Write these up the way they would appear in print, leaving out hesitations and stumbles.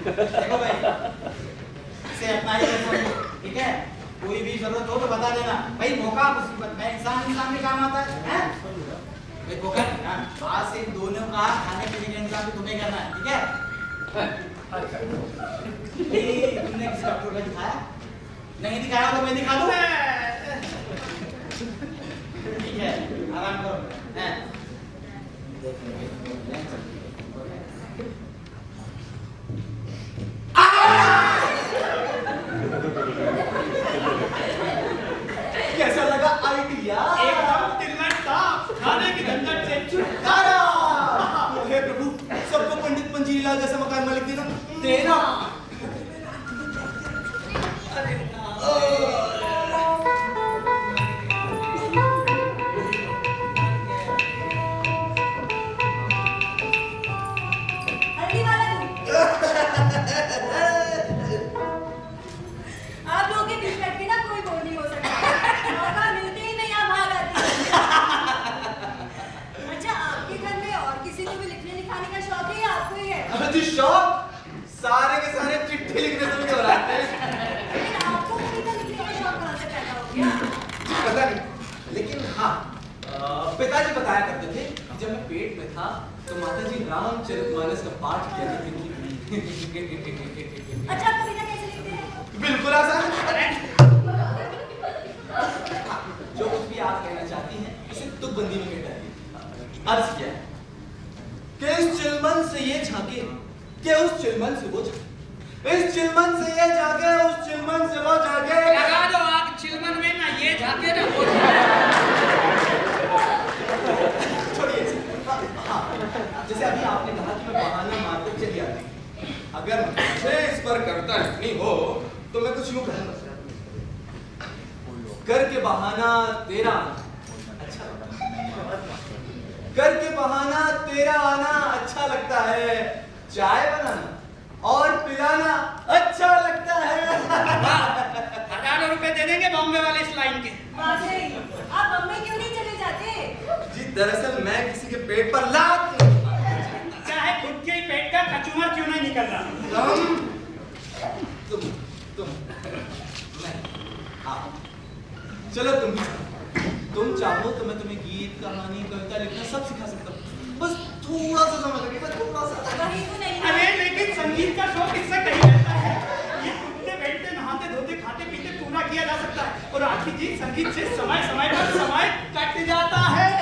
देखो भाई, इसे अपना ही समझो, ठीक है? कोई भी जरूरत हो तो बता देना भाई। मौका मुसीबत में इंसान के काम आता है। देखो आज से दोनों का खाने पीने का इंतजाम भी तुम्हें करना है, ठीक है? तुमने किसी डॉक्टर को दिखाया? नहीं दिखाया तो मैं दिखा दूं। ठीक है, आराम करो। कैसा लगा आइडिया? एकदम तिलक था, खाने की झंझट से छुटकारा। हे प्रभु, सबको पंडित पंजीरीलाल जैसा मकान मालिक देना। देना। आप लोगों के बीच बैठ के ना कोई बोल नहीं हो सकता। मौका मिलते ही मैं यहाँ भाग आती हूँ। अच्छा, आपके घर में और किसी को भी लिखने लिखाने का शौक है या आपको ही है? अबे जी शौक सारे के सारे चिट्ठी लिखने से भी घबराते हैं। लेकिन आपको कविता लिखने का शौक कहाँ से पैदा हो गया? पता नहीं, लेकिन हाँ पिताजी बताया करते थे कि जब मैं पेट में था तो माताजी रामचरितमानस का पाठ किया करती थी। अच्छा, कविता कैसे लिखते हैं? बिल्कुल आसान। जो कुछ भी आप कहना चाहती हैं उसे तुकबंदी में कह डालिए। अर्ज किया है कि इस चिलमन से ये झांके कि उस चिलमन से वो झांके, इस चिलमन से ये झांके उस चिलमन से वो झांके। लगा दो आग चिलमन में, ना ये झांके ना वो छोड़िए। हाँ, जैसे अभी आपने कहा कि मैं बहाना मारकर चली आती, अगर मुझे इस पर कविता लिखनी हो तो मैं कुछ यूं कहूंगा, करके बहाना तेरा अच्छा लगता है, करके बहाना तेरा आना अच्छा लगता है, चाय बनाना और पिलाना अच्छा लगता है। 1000 रुपए दे देंगे बॉम्बे वाले इस लाइन के। आप बम्बई क्यों नहीं चले जाते? जी दरअसल मैं किसी के पेट पर लात चाहे खुद के ही पेट का कचूमर क्यों नहीं निकल रहा। तुम मैं हाँ चलो तुम चाहो तो मैं तुम्हें गीत कहानी कविता लिखना सब सिखा सकता हूँ, बस थोड़ा सा समय लगेगा, थोड़ा सा। वही तो नहीं। अरे लेकिन संगीत का शौक इससे कहीं रहता है। ये उठते बैठते नहाते धोते खाते पीते पूरा किया जा सकता है, और आखिर जी संगीत से समय समय पर समय कट जाता है।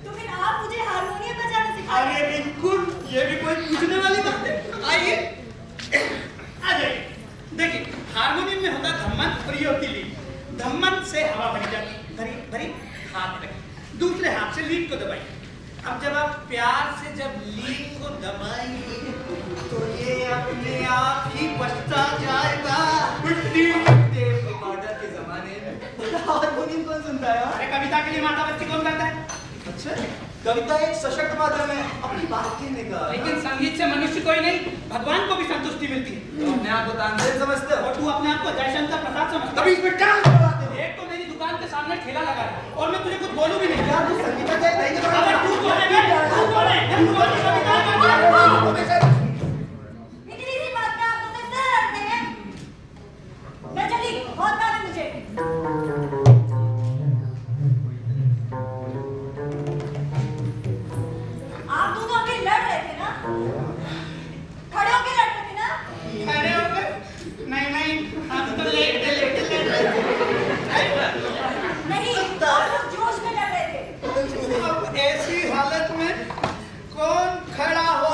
तो फिर आप मुझे हारमोनियम बजाना सिखा। अरे बिल्कुल, ये भी कोई पूछने वाली बात है। आइए आ जाइए। देखिए हारमोनियम में होता धम्मन और ये होती लीड। धम्मन से हवा भरी जाती, भरी भरी हाथ रखिए, दूसरे हाथ से लीड को दबाइए। अब जब आप प्यार से जब लीड को दबाएंगे तो ये अपने आप ही बजता जाएगा। टेप रिकॉर्डर के जमाने में हारमोनियम कौन सुनता है? अरे कविता के लिए माता बच्ची कौन करता है? अच्छा, कविता एक सशक्त माध्यम है अपनी बात कहने का। लेकिन संगीत से मनुष्य को ही नहीं भगवान को भी संतुष्टि मिलती है। तो अपने आप को तानसेन समझते हो और तू अपने आप को जयशंकर प्रसाद समझता है। कभी इसमें टांग दबाते हो। एक तो मेरी दुकान के सामने ठेला लगा है और मैं तुझे कुछ बोलूं भी नहीं। यार तू संगीत का नहीं अबे तू कौन है? तू कौन है? तू कौन है? कविता इतनी सी बात में आप मुझे सर रखते हैं। मैं चली, बहुत बात है मुझे। आप दोनों अभी लड़ रहे थे ना? खड़े होके लड़ रहे थे ना? खड़े हो गए? नहीं नहीं, हम तो लेटे लेटे लड़ रहे थे। नहीं, आप लोग जोश में लड़ रहे थे। अब ऐसी हालत में कौन खड़ा हो?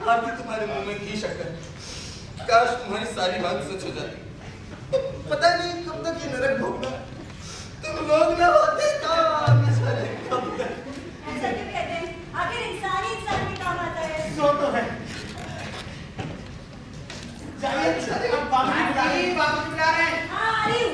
आरती तुम्हारे मुंह में घी शक्कर, काश तुम्हारी सारी बात सच हो जाती। पता नहीं कब तक ये नरक भोगना, तुम लोग ना होते तो न जाने कब तक। ऐसा क्यों कहते हैं? आखिर इंसान ही इंसान के काम आता है। सो तो है। जाइए, अब बाबू बुला रहे हैं। हाँ, आ रही हूँ।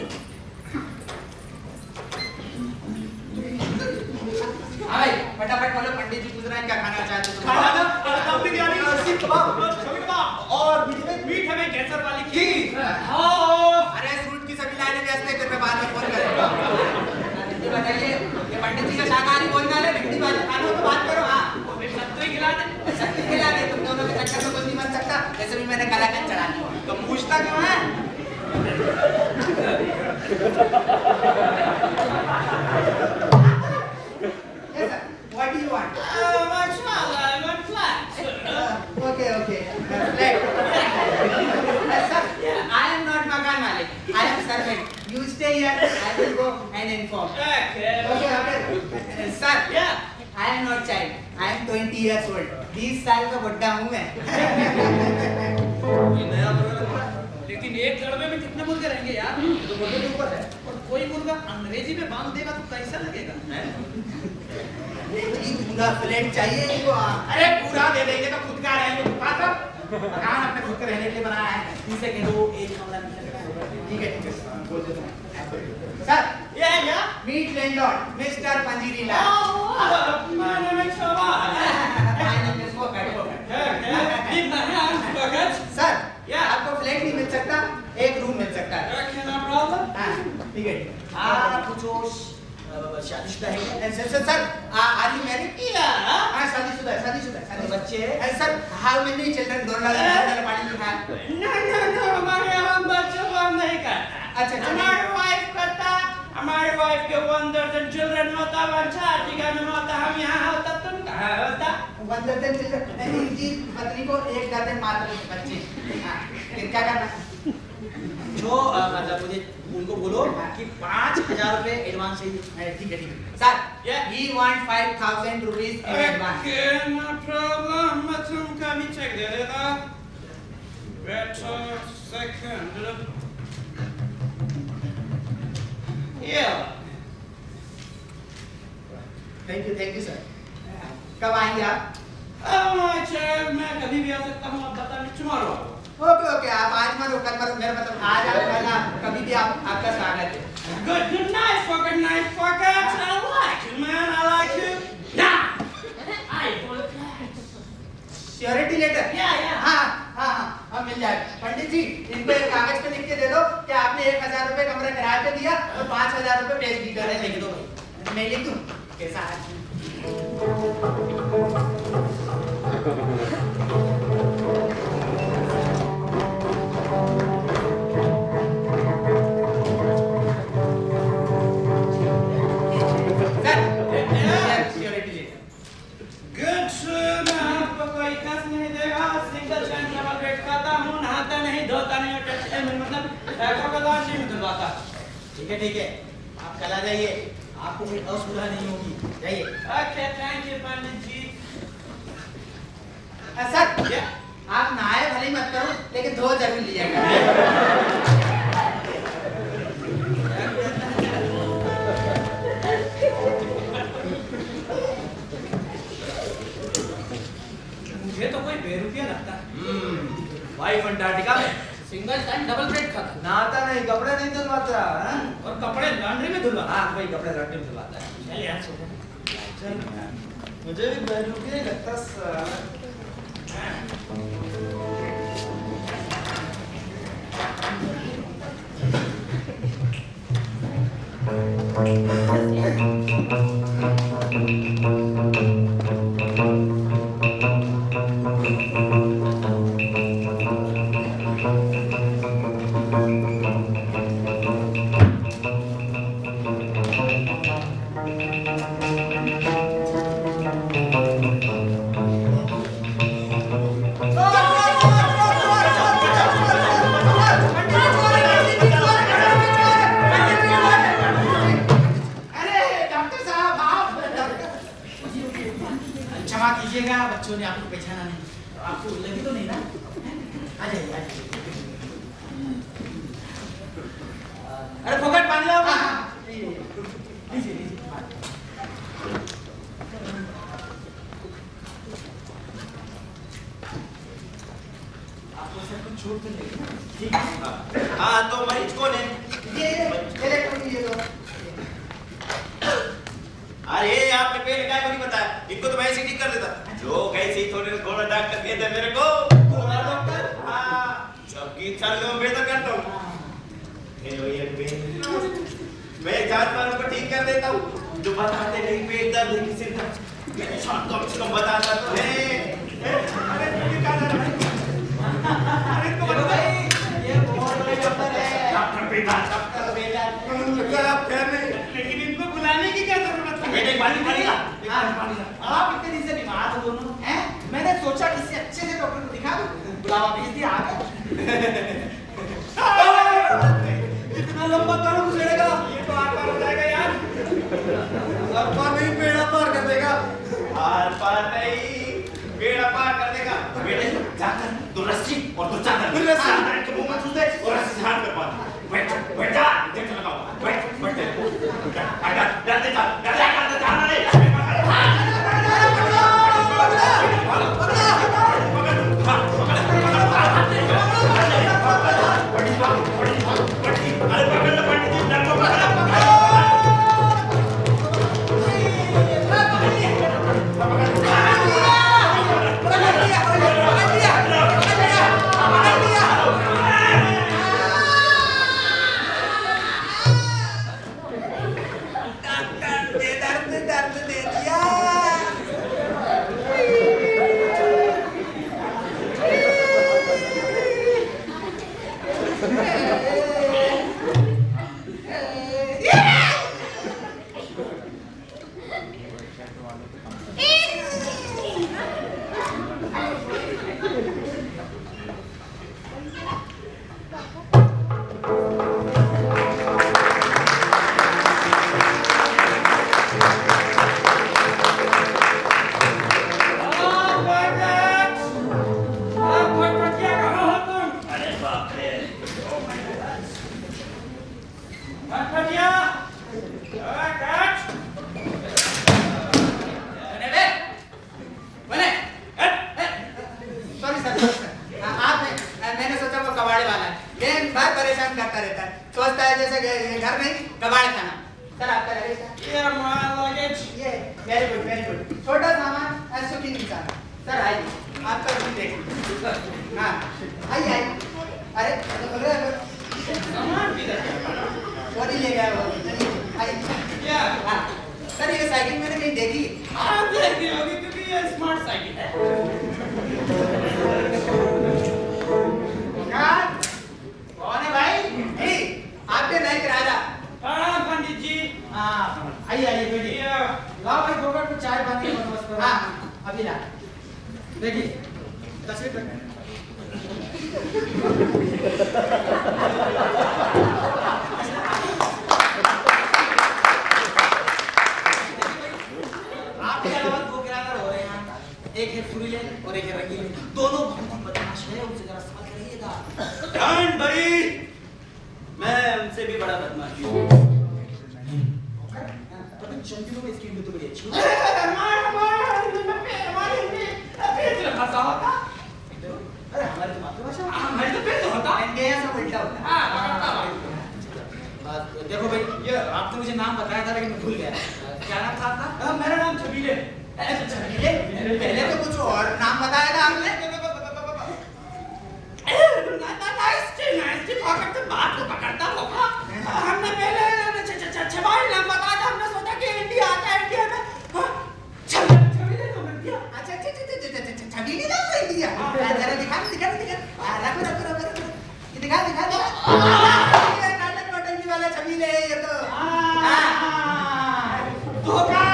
भाई फटाफट बोलो, पंडित जी पूछ रहे हैं क्या खाना चाहते हो? खाना ना, दम बिरयानी, सीख कबाब, छोले कबाब और मीठे में केसर वाली घी। हाँ। अरे फ्रूट की सब्जी लाने व्यस्त है, फिर मैं बाद में फोन करूंगा। ये बताइए, ये पंडित जी का शाकाहारी बोलना है, भिंडी वाले खाना हो तो बात करो। हाँ फिर सत्तू ही खिला दे। सब्जी खिला दे, तुम दोनों के चक्कर में कुछ नहीं बन सकता। Yes, sir. What do you want? Mashallah, I want flats. Okay. Flat. Sir, I am not Makan Malik. I am servant. You stay here. I will go and inform. Okay. Sir, Yeah. I am not child. I am 20 years old. 20 साल का बुड्ढा हूँ मैं. कोई नया मुर्गा लग रहा है। लेकिन एक लड़वे में कितने मुर्गे रहेंगे यार? तो मुर्गे के ऊपर है। और कोई मुर्गा अंग्रेजी में बांध देगा तो कैसा लगेगा? पूरा फ्लैट चाहिए इनको. अरे पूरा दे देंगे तो खुद का रहेंगे. मकान अपने खुद के रहने के लिए बनाया है. इनसे कह दो एक कमरा मिल सकता है. ठीक है. बोल देता हूँ. Sir, Yeah. Meet landlord mister Panjiri Lal. My name is Shawar. My name is Fokat. Keep my hands pockets. Sir, Yeah. आपको फ्लैट नहीं मिल सकता, एक रूम मिल सकता है. Okay, no problem. हाँ, ठीक है. आप कुछ शादीशुदा है क्या? Sir, are you married? Yeah. हाँ, शादीशुदा है. बच्चे हैं? Sir, how many children don't love party you have? No, हमारे यहाँ बच्चों को हम नहीं करता. अच्छा. हमारी वाइफ करता. हमारी वाइफ के 1 दर्जन चिल्ड्रन होता, 1 शादी का में होता. हम यहाँ होता, तुम कहाँ होता? 1 दर्जन चिल्ड्रन. इनकी पत्नी को 1 दर्जन मात्र बच्चे. हाँ, फिर क्या करना? जो मतलब मुझे उनको बोलो कि 5,000 रुपए एडवांस चाहिए. ठीक है. Sir, Yeah. we want 5,000 rupees in advance. Okay, no problem. मैं तुमका भी चेक दे देगा. Wait a second. Yeah. Thank you sir. कब आएंगे आप? मैं कभी भी आ सकता हूँ. आप बता नहीं tomorrow. ओके. आप आज मरो, कल मरो. मेरा मतलब आज आप कल आप कभी भी आपका स्वागत है. Good night, Fokker. Night, Fokker. I like you, man. I like you. Nah. I want that. Surety letter? Yeah. हाँ, मिल जाएगा. पंडित जी, इनको एक कागज पे लिख के दे दो कि आपने 1,000 रुपए कमरा किराए पे दिया और 5,000 रुपए पेश भी कर रहे. लिख दो. मैं लिख दूँ? कैसा है? Surety letter. Good. मैं आपको कोई कष्ट नहीं देगा. सिंगल टाइम डबल बेड खाता हूँ. नहाता नहीं, धोता नहीं, मतलब कोकोदान नहीं धुलवाता. ठीक है. आप कल आ जाइए. आपको कोई असुविधा नहीं होगी. जाइए. Okay, thank you, Pandit ji. Sir, आप नहाए भले मत करो, लेकिन धो जरूर लीजिएगा. मुझे तो कोई बेरुपया लगता. वाइफ अंटार्कटिका में सिंगल टाइम डबल बेड खाता. नहाता नहीं, कपड़े नहीं धुलवाता. और कपड़े लॉन्ड्री में धुलवा. हाँ, वही कपड़े लड़के में धुलवाता है. चल यार, सो जा. मुझे भी बेरुपया ही लगता साला. बच्चों ने आपको पहचाना नहीं. आपको लगी तो नहीं ना? आ जाइए. अरे फोकट पानी लाओ. लीजिए. आपको सर कुछ छूट तो नहीं. ठीक है. हाँ, तो मरीज कौन है? ये लो. अरे आपने पहले क्या को नहीं बताया? इनको तो मैं ऐसे ठीक कर देता. जो कैसे थोड़ा डॉक्टर कहते हैं मेरे को. थोड़ा डॉक्टर? हाँ, सबकी चाल में बेहतर करता हूँ. मैं जानवरों को ठीक कर देता हूँ. जो बताते नहीं पेट दर्द है किसी का. मैं शाम को उसको बताता तो है. अरे ये क्या कर रहा है? अरे तो भाई ये बहुत बड़े डॉक्टर है. डॉक्टर बेटा. बेटे एक बाल्टी पानी का। आप इतने दिन से बीमार हो दोनों हैं, मैंने सोचा किसी अच्छे से डॉक्टर को दिखा दूं, बुलावा भेज दिया आ गए। इतना लंबा कौन गुजरेगा? ये तो आर पार हो जाएगा यार। आर पार नहीं, बेड़ा पार कर देगा। आर पार नहीं, बेड़ा पार कर देगा। बेटे जाकर दो रस्सी और दो चादर चादर के मुंह में ठूस दे और रस्सी से हाथ कर पा। बैठ जा, इंजेक्शन लगाओ। बैठ आजा, डरते जा नहीं। अरे पकड़ लो पंडित जी, डर को पकड़ लो। दर्द दे दिया। मैंने सोचा वो कबाड़े वाला है, दिन भर परेशान करता रहता है, सोचता है जैसे घर में कबाड़ खाना। सर आपका लगेज ये वेरी गुड छोटा सामान सुखी इंसान। सर आइए आपका रूम देख। हाँ आइए अरे सामान किधर है? चोरी ले गया वो। आइए हाँ सर ये साइकिल मैंने कहीं देखी। आप देखी होगी क्योंकि ये स्मार्ट साइकिल है। कौन है भाई? जी आपके नए किराएदार। हाँ पंडित जी। हाँ आइए बैठिए। लाओ भाई गोबर को चाय पानी का बंदोबस्त करो। हाँ अभी ला। देखिए तस्वीर रख। आपके अलावा दो किराएदार हो रहे हैं यहाँ। एक है सुरीले और एक है रंगीले, दोनों बहुत बदमाश है, उनसे जरा समझ करिएगा। डोंट वरी, मैं उनसे भी बड़ा बदमाश हूँ। चंपी में इसकी तो बड़ी अच्छी है। अरे हमारी तो मातृभाषा हमारी तो पेट होता है। इनके यहाँ सब उल्टा होता है। देखो भाई ये आपने मुझे नाम बताया था लेकिन मैं भूल गया। क्या नाम था आपका? मेरा नाम छबीले। छबीले? पहले तो कुछ और नाम बताया था आपने। पकड़ते बात को पकड़ता होगा। हमने पहले छबाई नाम बताया था, हमने सोचा कि इंडिया आता है, इंडिया में छबीले नाम रख दिया। अच्छा छबीले नाम रख दिया। जरा दिखा रखो ये दिखा ये नाटक नौटंकी वाला छबीले है ये तो। धोखा,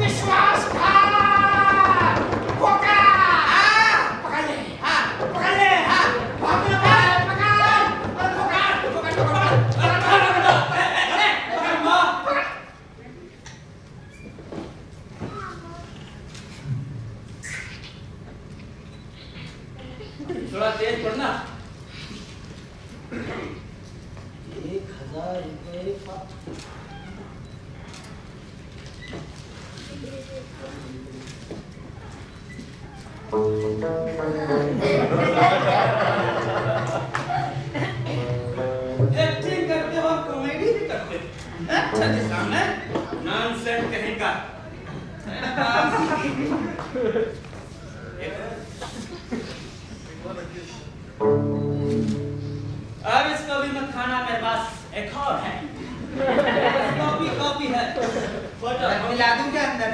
विश्वासघात, धोखा। पकड़ ले, थोड़ा तेज पढ़ना। 1000 रुपए एक्टिंग करते हो, कॉमेडी भी करते हो। अच्छा जी सामने नॉनसेंस कहेगा। अब इसको भी मत खाना, मेरे पास एक और है। कॉपी है। मिला दूं क्या अंदर?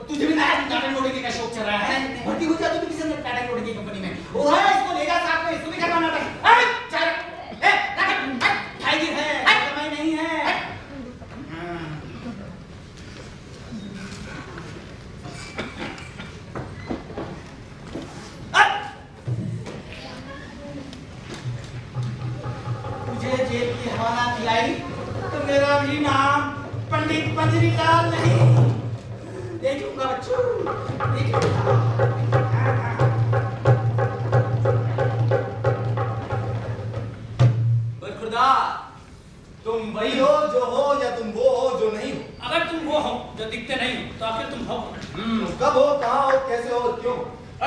तुझे भी टाटा मोटर का शौक चल रहा है? भर्ती हो जाती तो किसी ने टाटा मोटर की कंपनी में। वो है, इसको लेगा साथ में, इसको भी करवाना था। खाएगी है। मुझे जेल की हवा ना खिलाई तो मेरा भी नाम पंडित पंजरीलाल नहीं। देखूंगा बच्चों, देखूंगा। खुदा, तुम वही हो जो हो या तुम वो हो जो नहीं हो? अगर तुम वो हो जो दिखते नहीं हो तो आखिर तुम हो? कब हो, कहाँ हो, कैसे हो, क्यों?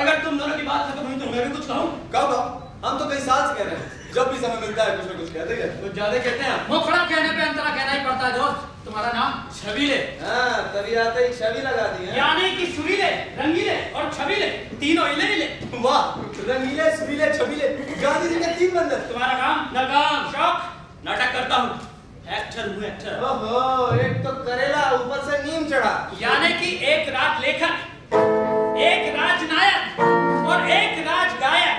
अगर तुम दोनों की बात खत्म हुई तो मैं भी कुछ कहूँ? कब? हम तो कई साल से कह रहे हैं, जब भी समय मिलता है कुछ ना कुछ कहते हैं। कुछ ज्यादा कहते हैं। मुखड़ा कहने पे अंतरा कहना ही पड़ता है दोस्त। तुम्हारा नाम छबीले। हाँ, तभी आते ही छवि लगा दी है। यानी कि सुरीले, रंगीले और छबीले, तीनों हिले हिले। वाह, रंगीले, सुरीले, छबीले, गांधी जी के 3 बंदर। तुम्हारा काम? नाकाम। शौक? नाटक करता हूँ, एक्टर हूँ एक्टर। ओहो, एक तो करेला ऊपर से नीम चढ़ा। यानी कि एक राज लेखक, एक राजनायक और एक राज गायक,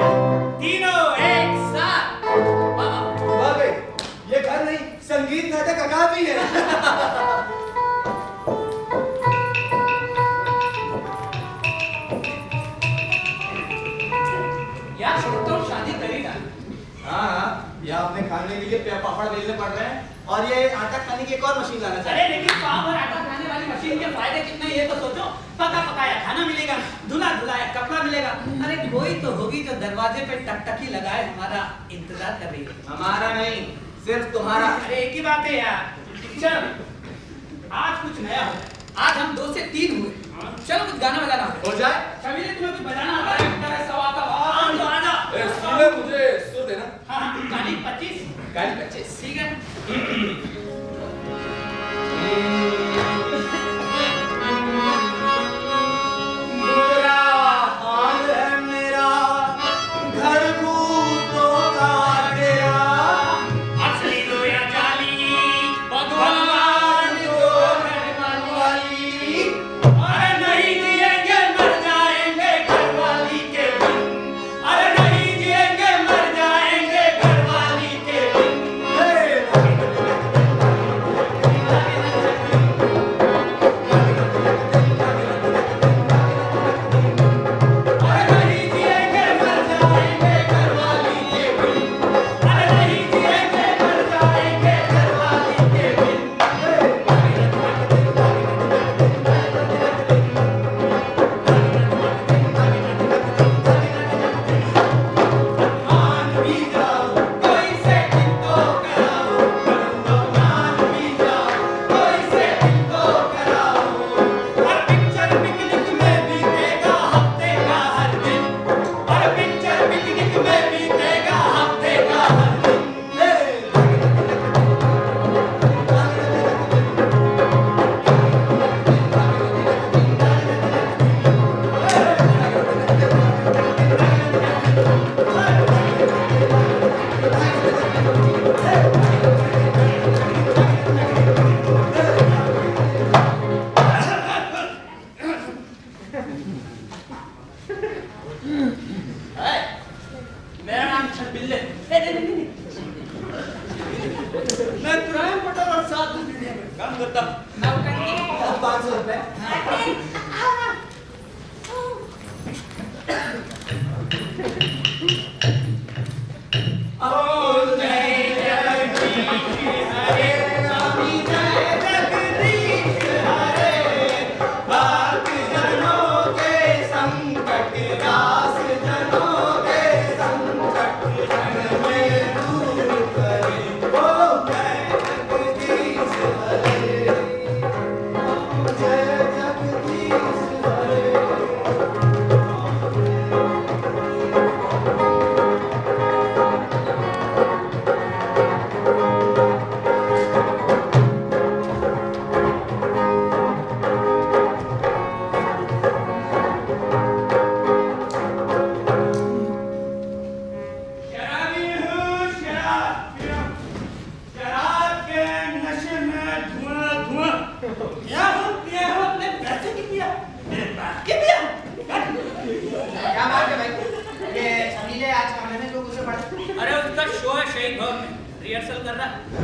तीनों एक साथ। वाह बे, ये घर नहीं संगीत नाटक अकादमी है। यार छोड़ता हूँ, शादी करी ना। हाँ, ये आपने खाने के लिए पापड़ बेलने पड़ रहे हैं और ये आटा खाने की एक और मशीन लाना चाहिए। अरे लेकिन पाव और आटा खाने वाली मशीन के फायदे कितने ये तो सोचो। पका पकाया खाना मिलेगा, धुला धुलाया कपड़ा मिलेगा। अरे कोई तो होगी जो दरवाजे पे टकटकी लगाए हमारा इंतजार कर रही है। हमारा नहीं, सिर्फ तुम्हारा। अरे एक ही बात है यार। चल आज कुछ नया हो। आज हम 2 से 3 हुए। चलो कुछ गाना बजाना हो जाए। छबीले तुम्हें कुछ बजाना आता है? सवा का भाव तो आजा। सुने मुझे सुर देना। हाँ, गाली 25। गाली 25। ठीक है।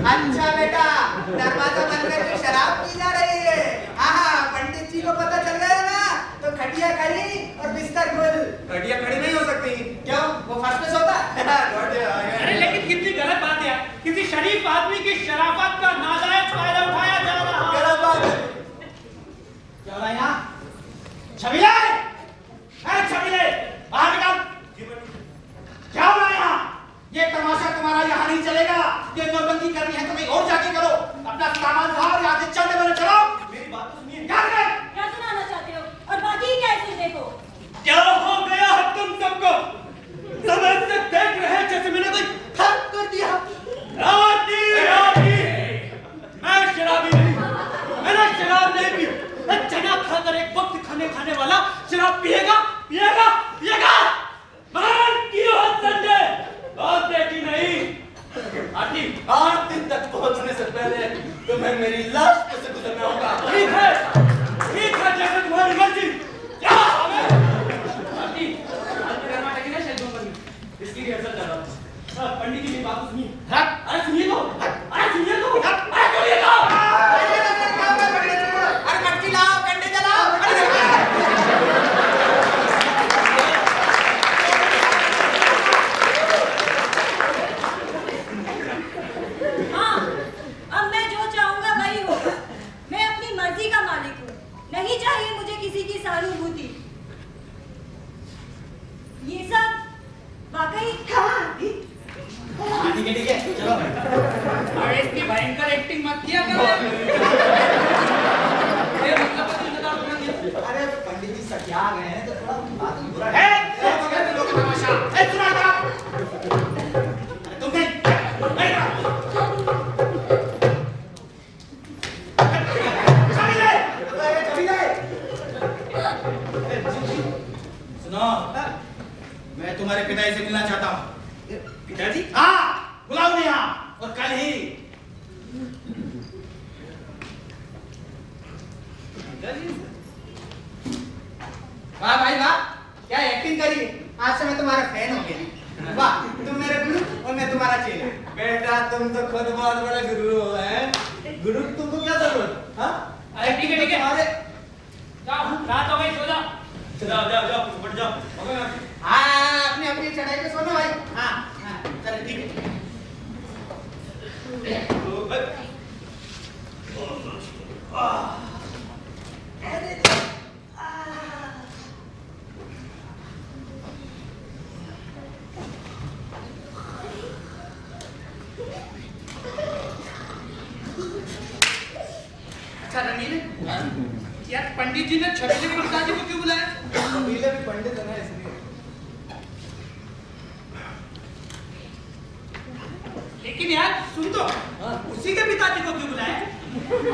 अच्छा बेटा, दरवाजा बंद करके शराब पी जा रही है। हाँ, पंडित जी को पता चल गया ना तो खटिया खड़ी और बिस्तर खुल। खटिया खड़ी नहीं हो सकती। क्यों? वो फर्स्ट में सोता है। अरे लेकिन कितनी गलत बात है यार। किसी नहीं करनी है तो कहीं और जाके करो। अपना सामान बाहर यहाँ से चलने वाले चलो। मेरी बात तो सुनिए। क्या सुनाना चाहते हो और बाकी क्या है सुनने को? क्या हो गया है तुम सबको? सब ऐसे देख रहे हैं जैसे मैंने कोई हक कर दिया। राती मैं शराबी नहीं, मैंने शराब नहीं पी। चना खाकर एक वक्त खाने वाला शराब पिएगा पिएगा पिएगा। की हो संजय, बहुत देखी नहीं। आरती 8 दिन तक पहुंचने से पहले तुम्हें मेरी लाश पे से गुजरना होगा। ठीक है जैसे तुम्हारी मर्जी। क्या आरती गरमा टकी ना शेल्डों पर इसकी रिहर्सल कर रहा हूँ। पंडित जी की बात सुनिए। अरे सुनिए तो, अरे सुनिए तो, अरे सुनिए तो। अरे कटकी लाओ, कंडे जलाओ। हाँ, अब मैं जो चाहूंगा वही होगा। मैं अपनी मर्जी का मालिक हूँ। नहीं चाहिए मुझे किसी की सहानुभूति। ये सब वाकई ठीक है चलो। अरे इतनी भयंकर एक्टिंग मत किया करो। ये मतलब अरे पंडित जी सटिया गए हैं तो थोड़ा बात बुरा है। लोग तमाशा है सुना था। तुम नहीं सुनो, मैं तुम्हारे पिताजी से मिलना चाहता हूँ। पिताजी? हाँ, बुलाओ नहीं यहाँ और कल ही। वाह भाई वाह, क्या एक्टिंग करी। आज से मैं तुम्हारा फैन हो गया। वाह, तुम मेरे गुरु और मैं तुम्हारा चेला। बेटा तुम तो खुद बहुत बड़ा गुरु हो हैं। गुरु तुमको क्या जरूरत? हाँ अरे ठीक है अरे जाओ, रात हो गई, सो जाओ। जाओ फट जाओ। हाँ, अपनी अपनी चढ़ाई पे सोना भाई। हाँ हाँ, चलो ठीक है। अच्छा रंगीले, यार पंडित जी ने छबीले के पिताजी को क्यों बुलाया? छबीले भी पंडित है ना इसलिए। लेकिन यार सुन तो, उसी के पिताजी को क्यों बुलाया?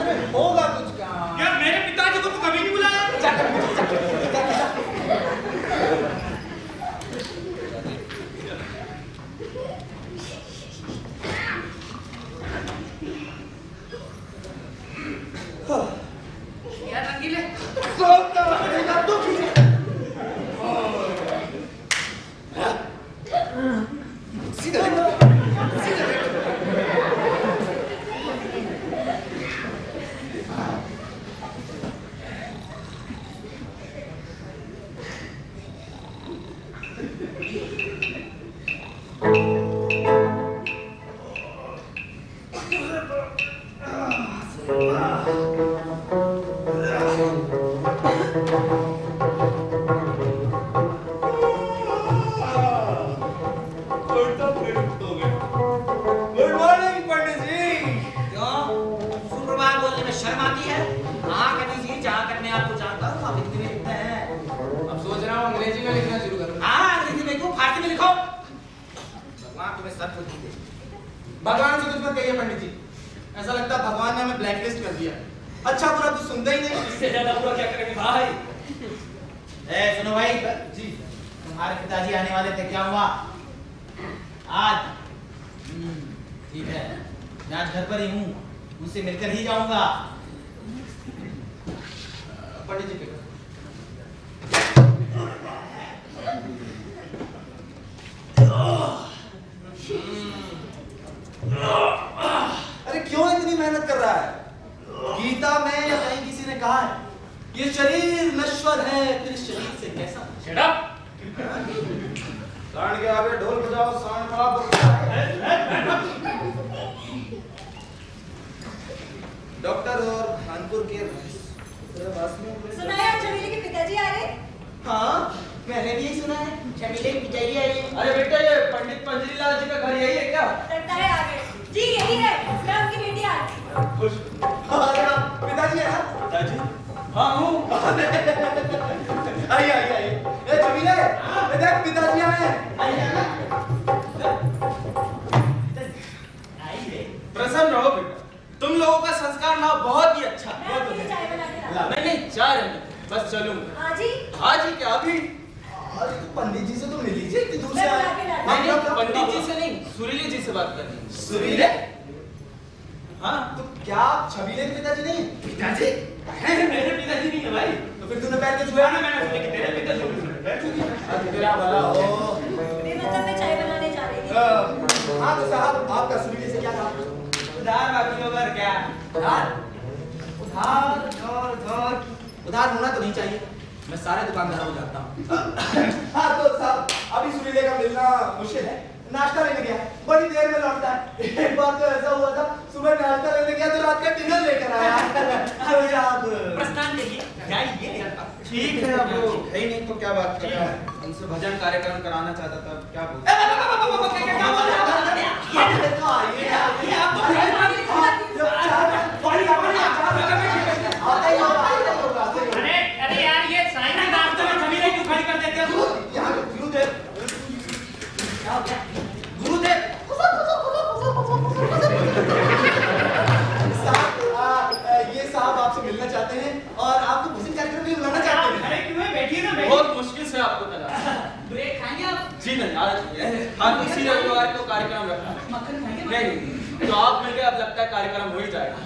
अरे होगा कुछ काम। यार मेरे पिताजी को तो कभी नहीं बुलाया। यार रंगीले, भगवान से दुश्मन कहिए पंडित जी। ऐसा लगता है भगवान ने हमें ब्लैकलिस्ट कर दिया। अच्छा बुरा कुछ सुनता ही नहीं। इससे ज्यादा बुरा क्या करेंगे भाई? सुनो भाई जी, तुम्हारे पिताजी आने वाले थे, क्या हुआ आज? ठीक है, मैं आज घर पर ही हूँ, उनसे मिलकर ही जाऊंगा। पंडित जी अरे क्यों इतनी मेहनत कर रहा है? गीता में या कहीं किसी ने कहा है ये शरीर नश्वर है, फिर इस शरीर से कैसा? Shut up! सांड के आगे ढोल बजाओ, सांड खड़ा डॉक्टर और कानपुर के सुना है छबीले के पिताजी आ रहे? हाँ, मैंने भी यही सुना है। छबीले की पिटाई आई। अरे बेटा, ये पंडित पंजरीलाल जी का घर यही है क्या? लगता है आ गए। जी यही है। खुश। अरे पिताजी है ना? पिताजी? हाँ हूँ। आइए आइए आइए। ए जमीले, देख पिताजी आए हैं। आइए प्रसन्न रहो बेटा, तुम लोगों का संस्कार ना बहुत ही अच्छा। नहीं चाय रहने, बस चलूंगा। हाजी? हाजी क्या अभी? अरे तो पंडित जी से तो मिल लीजिए, इतनी दूर से आए। नहीं पंडित जी से नहीं, सुरीले जी से बात करनी। सुरीले? हाँ तो क्या आप छबीले के पिताजी नहीं? पिताजी? मेरे पिताजी नहीं है भाई। तो फिर तूने पैर क्यों छुआ? ना मैंने सुना कि तेरे पिताजी ने पैर छू दिया। तेरा भला हो। मतलब मैं चाय बनाने जा रही थी। हाँ तो साहब आपका सुरीले से क्या काम? उधार बाकी होगा क्या? उधार? उधार उधार होना तो नहीं चाहिए। मैं सारे दुकानदारों को जानता हूँ। हाँ तो साहब अभी सुरीले का मिलना मुश्किल है। नाश्ता लेने गया, बड़ी देर में लौटता है। एक बार तो ऐसा हुआ था, सुबह नाश्ता लेने गया तो रात का डिनर लेकर आया। अब प्रस्थान करिए, जाइए। ठीक है अब वो है ही नहीं तो क्या बात कर रहा है? उनसे भजन कार्यक्रम कराना चाहता था, क्या बोलते? अरे यार ये साईं के रास्ते में छबीले क्यों खड़ी कर देते हो? गुरुदेव गुरुदेव ये साहब आपसे मिलना चाहते हैं और आपको भोजन कार्यक्रम में बुलाना चाहते हैं। अरे क्यों बैठिए ना, बहुत मुश्किल से आपको लगा। ब्रेक खाएंगे आप? जी नहीं आज हाँ इसी रविवार को कार्यक्रम रखा है। मक्खन खाएंगे? नहीं तो आप मिल गए, अब लगता है कार्यक्रम हो ही जाएगा।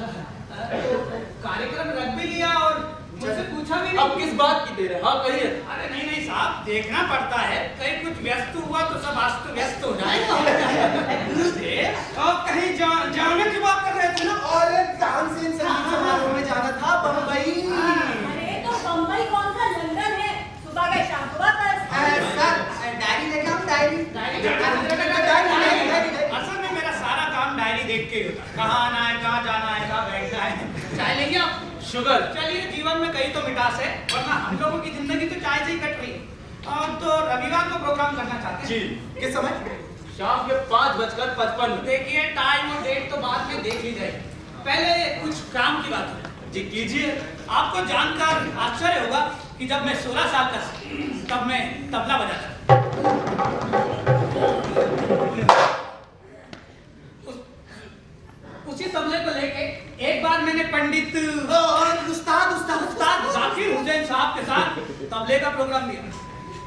कार्यक्रम रख भी लिया और मुझसे पूछा भी नहीं। अब किस बात की देर है? हाँ कहिए। अरे नहीं नहीं साहब, देखना पड़ता है, कहीं कुछ व्यस्त हुआ तो सब अस्त व्यस्त हो जाएगा। गुरुदेव और कहीं जाने की बात कर रहे थे ना? और तानसेन संगीत समारोह में जाना था बम्बई। अरे तो बम्बई कौन सा लंदन है? सुबह गए शाम को वापस। सर डायरी लेके हम डायरी। असल में मेरा सारा काम डायरी देख के ही होता है। कहाँ आना है, कहाँ जाना है, कहाँ बैठना है। चाय लेंगे आप? शुगर। चलिए जीवन में कहीं तो मिठास है, वरना हम लोगों की जिंदगी तो चाय से ही कट रही है। और तो रविवार को प्रोग्राम करना चाहते हैं। जी किस समय? शाम के 5:55। देखिए टाइम और डेट तो बाद में देख ली जाएगी, पहले कुछ काम की बात है। जी कीजिए। आपको जानकर आश्चर्य होगा कि जब मैं 16 साल का था तब मैं तबला बजाता था। उसी तबले को लेके एक बार मैंने पंडित उस्ताद जाकिर हुसैन साहब के साथ तबले का प्रोग्राम दिया।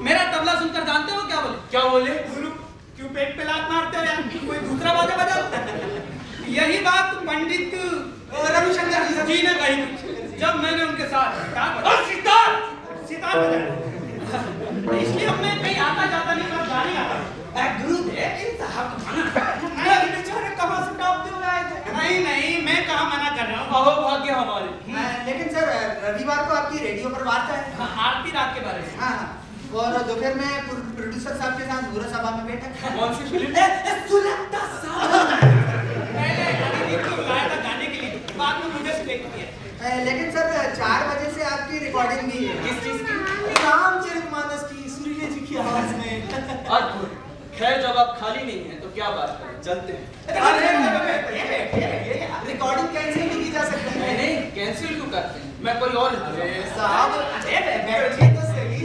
मेरा तबला सुनकर जानते हो क्या बोले? क्या बोले? गुरु क्यों पेट पे लात मारते हो यार, कोई दूसरा बाजा बजा। यही बात पंडित रविशंकर जी ने कही जब मैंने उनके साथ सितार बजाया। इसलिए अब मैं कहीं आता जाता नहीं, बस गाने आता। गुरुदेव इन साहब को मना बेचारे कहाँ से टॉपते हुए आए थे? नहीं मैं कहाँ मना कर रहा हूँ। अहो भाग्य हमारे। लेकिन सर रविवार को आपकी रेडियो पर वार्ता है। आरती रात के बारे में। हाँ और दोपहर में प्रोड्यूसर साहब के साथ पूरा सभा में बैठक। कौन सी फिल्म? सुलगता साहब। पहले अनिरुद्ध को बुलाया था गाने के लिए, बाद में मुझे सिलेक्ट किया। लेकिन सर 4 बजे से आपकी रिकॉर्डिंग भी है। किस चीज की? रामचरितमानस की, सुरीले जी की आवाज में। अद्भुत। खैर जब आप खाली नहीं हैं तो क्या बात करें, चलते हैं। रिकॉर्डिंग कैंसिल नहीं की जा सकती है। नहीं कैंसिल क्यों करते हैं? मैं कोई और साहब बैठिए तो सही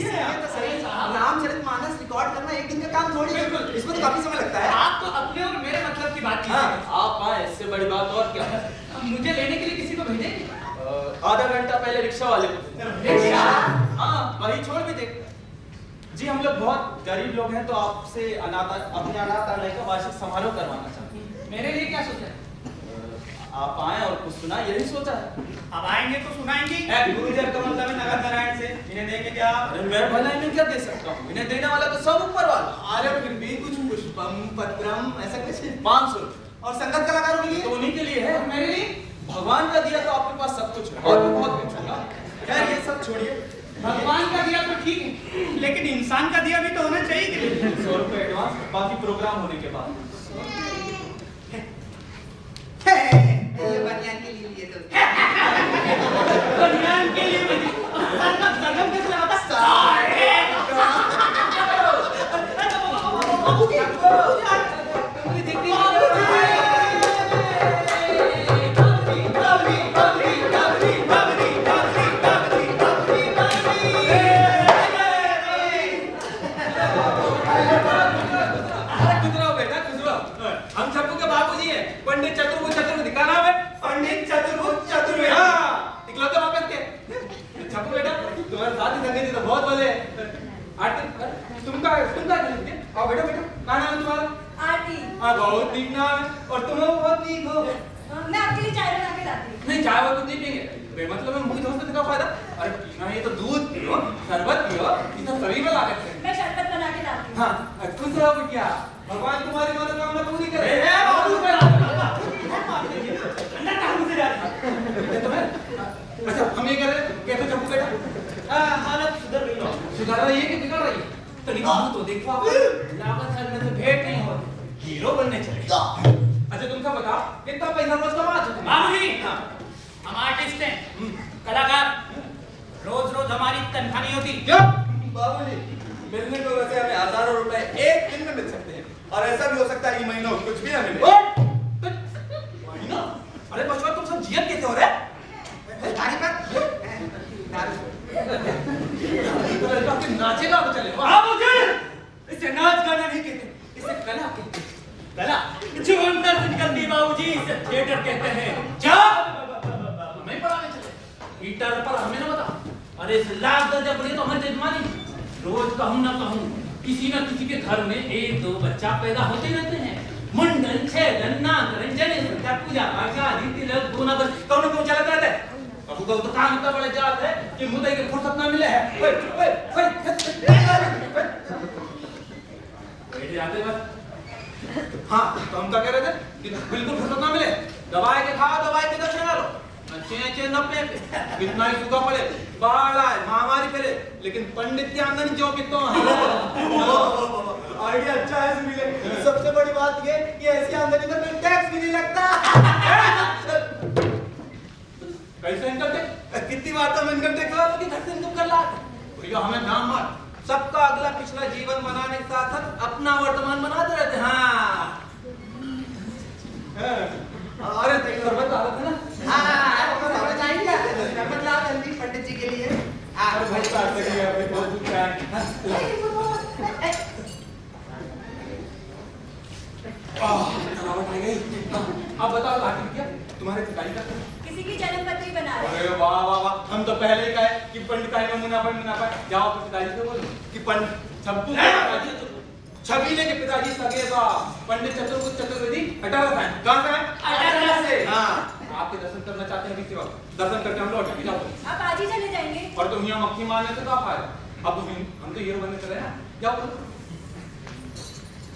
रामचरितमानस रिकॉर्ड करना एक दिन का काम थोड़ी है, इसमें तो काफी समय लगता है। आप तो अपने और मेरे मतलब की बात कीजिए। आप आए इससे बड़ी बात और क्या है? मुझे लेने के लिए किसी को भेजेंगे? आधा घंटा पहले रिक्शा वाले को। हाँ वही छोड़ भी दे। जी हम लोग बहुत गरीब लोग हैं तो आपसे अपने अनाथालय का वार्षिक समारोह करवाना चाहते हैं। मेरे लिए क्या सोचा है? आप आए और कुछ सुना, यही सोचा है। अब आएंगे तो सुनाएंगे। गुरुदेव का मतलब है नगद नारायण से, इन्हें देंगे क्या? अरे मैं भला इन्हें क्या दे सकता हूँ? इन्हें देने वाला तो सब ऊपर वाला। अरे फिर भी कुछ पुष्पम पत्रम ऐसा कुछ 500 और संगत कलाकारों के लिए तो उन्हीं के लिए है। मेरे लिए भगवान का दिया तो आपके पास सब कुछ है और भी बहुत कुछ होगा। खैर ये सब छोड़िए। भगवान का दिया तो ठीक है, लेकिन इंसान का दिया भी तो होना चाहिए कि नहीं? 100 रुपए एडवांस, बाकी प्रोग्राम होने के बाद। ये बनियान के लिए लिए तो बनियान के लिए भी सरगम कैसे लगाता? और तुम बहुत नीक हो। मैं आपके लिए चाय बना के लाती हूँ। नहीं, चाय वो नहीं पिएंगे, बेमतलब में मुंह धोने से क्या फायदा? अरे पीना है तो दूध पियो, शरबत पियो, इससे शरीर में लागत है। मैं शरबत बना के लाती हूँ। हाँ, खुश रहो बिटिया, भगवान तुम्हारी मनोकामना पूरी करे। अंदर कहाँ घुसे जा रही है? अच्छा, हम ये कह रहे हैं, कैसे चप्पू बेटा? हालत सुधर रही हो। सुधर रही है कि बिगड़ रही है? तो निकाल तो देखो आप, लागत है में से भेंट नहीं हो, हीरो बनने चले। अच्छा तुम सब बताओ, कितना पैसा रोज कमाते हो? बाबूजी, हम आर्टिस्ट हैं, कलाकार, रोज रोज हमारी तनख्वाह नहीं होती। क्यों? बाबूजी, मिलने को वैसे हमें हजारों रुपए एक दिन में मिल सकते हैं, और ऐसा भी हो सकता है कि महीनों कुछ भी ना मिले। महीनों? अरे बचवा तुम सब जियत कैसे हो रहे? दाढ़ी पर नाचेगा तो चले। बाबूजी, इसे नाच गाना नहीं कहते, इसे कला कहते हैं। कला जो अंदर से निकलती है बाबूजी, इसे थिएटर कहते हैं। क्या? हमें पढ़ाने चले, हीटर पर हमें ना बता। अरे इस लाख दर्जा पढ़े तो हमारी जजमानी। रोज कहूँ ना कहूँ, किसी न किसी के घर में एक दो बच्चा पैदा होते रहते हैं। मुंडन, छेदन, नामकरण, जनेऊ, पूजा पाठ, शादी, तिलक, दूना बस कौन कौन चलता रहता है। अब तो काम इतना बड़ा जात है कि मुद्दे की फुर्सत ना मिले है। बैठ जाते बस। हाँ, तो हम क्या कह रहे थे कि बिल्कुल फुर्सत ना मिले, दवाई के खाओ, दवाई के दक्षिणा लो, चे न पे, कितना ही सूखा पड़े, बाढ़ आए, महामारी फैले, लेकिन पंडित की आमदनी जो कितो आइडिया अच्छा है मिले। सबसे बड़ी बात ये कि ऐसी आमदनी पर कोई टैक्स भी नहीं लगता। कैसे इनकम टैक्स? कितनी बार तो हम इनकम टैक्स वालों की घर से इनकम कर लाते हैं। भैया हमें नाम मत, सबका अगला पिछला जीवन बनाने के साथ साथ अपना वर्तमान बनाते रहते हैं। हाँ, अरे तेरी शरबत आ रहा था ना? जल्दी पंडित जी के लिए। अरे भाई बात करिए, अभी बहुत दुख रहा है। थकावट आ गई। अब बताओ आखिर क्या तुम्हारे पिताजी का? किसी की जन्मपत्री बना रहे हैं। अरे वाह वाह वाह, हम तो पहले ही कहे कि पंडित का में मुनाफा जाओ तो पिताजी से बोलो कि पंडित छब्बू छबीले के पिताजी सगे बा पंडित चतुर्वेदी अटारह है। कहाँ से है? अटारह से। हाँ, आपके दर्शन करना चाहते हैं, अभी दर्शन करके हम लौट जाओ। आप आज ही चले जाएंगे। और तुम यहाँ मक्खी मारने से क्या फायदा? अब हम तो हीरो बनने चले हैं। जाओ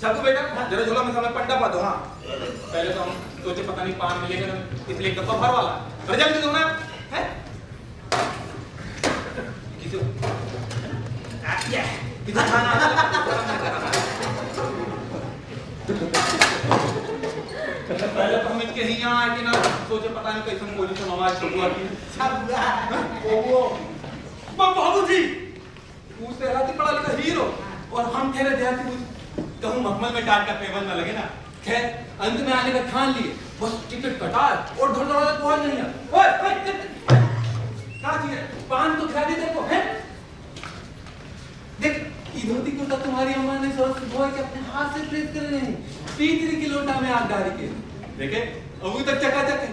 सबको बेटा जरा झोला में समय पंडा पा दो। हाँ, पहले तो हम सोचे पता नहीं पान मिलेगा, इसलिए डब्बा भर वाला। अरे जल्दी दो ना है किसी खाना पहले तो हम इनके यहाँ आए कि ना सोचे पता नहीं कैसे बोली तो हमारे छुआ की वो बाबूजी उससे राती पढ़ा लिखा हीरो और हम ठहरे देहाती कहूँ मखमल में डाल का पेवन ना लगे ना। खैर अंत में आने का ठान लिए, बस टिकट कटा और धड़ धड़ पहुंच नहीं है। क्या चीज है? पान तो खिला दी देखो है। देख धोती कुर्ता तुम्हारी अम्मा ने सोच धोए के अपने हाथ से प्रेस कर रहे हैं। 3 की लोटा में आग डाली के देखे अभी तक चकाचक है।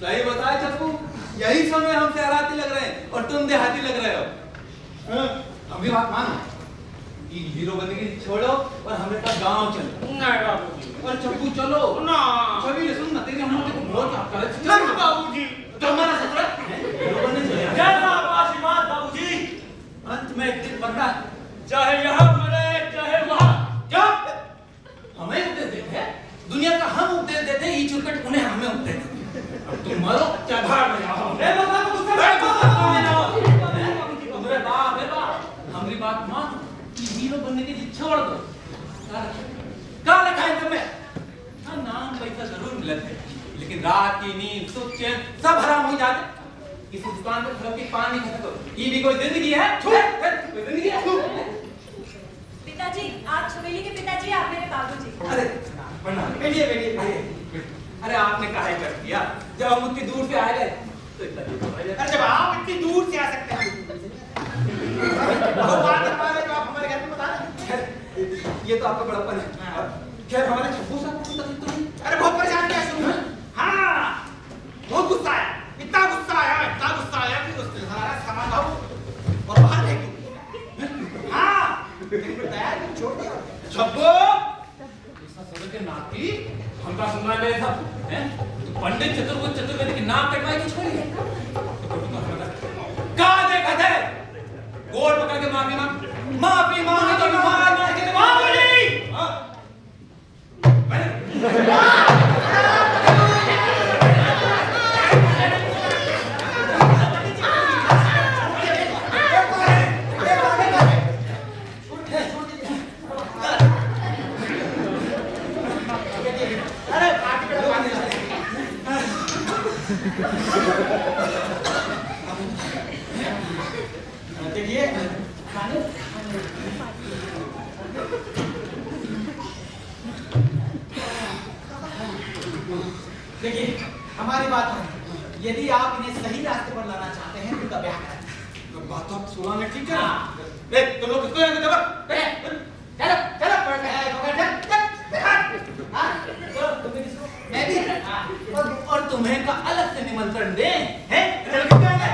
सही बताए चप्पू, यही समय हम शहराती लग रहे हैं और तुम देहाती लग रहे हो। अभी बात मानो, हीरो बनने की छोड़ो और हमें साथ गांव चलो। नहीं बाबूजी। और चप्पू चलो ना। छवि सुन ना, तेरी अम्मा को बहुत करे। नहीं बाबूजी। तो हमारा ससुर हीरो बनने चले। जय बाबा आशीर्वाद बाबूजी। अंत में एक दिन बनना, चाहे यहाँ मरे चाहे वहाँ। क्या हमें उपदेश देते हैं? दुनिया का हम उपदेश देते हैं, ई चुरकट उन्हें हमें उपदेश देते हैं। अब तुम मरो चाहे भाग में जाओ। तुम्हारे बाप है बाप, हमारी बात मानो, हीरो बनने की छोड़ दो। क्या रखा है तुम्हें? हाँ, नाम पैसा जरूर मिलते है, लेकिन रात की नींद सुख चैन सब हराम हो जाते। किसी दुकान पर खड़े के पानी खत्म करो, ये भी कोई जिंदगी है? कोई जिंदगी है? पिताजी, आप छबीली के पिताजी, आप मेरे बाबूजी। अरे बैठिए। अरे आपने काहे कर दिया? जब हम उतनी दूर से आए तो अरे जब आप इतनी दूर से आ सकते हैं तो बात हमारे जो आप हमारे घर में बता रहे। ये तो आपका बड़ापन है। खैर हमारे छब्बू साहब को तकलीफ तो नहीं? अरे बहुत परेशान किया शुरू में। हाँ, बहुत गुस्सा आया, इतना गुस्सा आया कि उसने सारा सामान लाओ और बाहर फेंक दो। हाँ, तैयार छोड़ दिया। छब्बू इसका सदर के नाती हमका कहाँ सुनना है ये सब? हैं? तो पंडित चतुर्वेदी की नाम कटवाई की छोड़ी है? कहाँ देखा थे? गोड़ पकड़ के माफी मांग तो मार के मांग हाँ? देखिए हमारी बात है, यदि आप इन्हें सही रास्ते पर लाना चाहते हैं तो इनका ब्याह करें। तो बात तो आप सुना ने ठीक है। हाँ। तुम लोग किसको यहाँ चलो चलो पकड़ मैं भी और तुम्हें का अलग से निमंत्रण दे हैं? चलो किसको आना?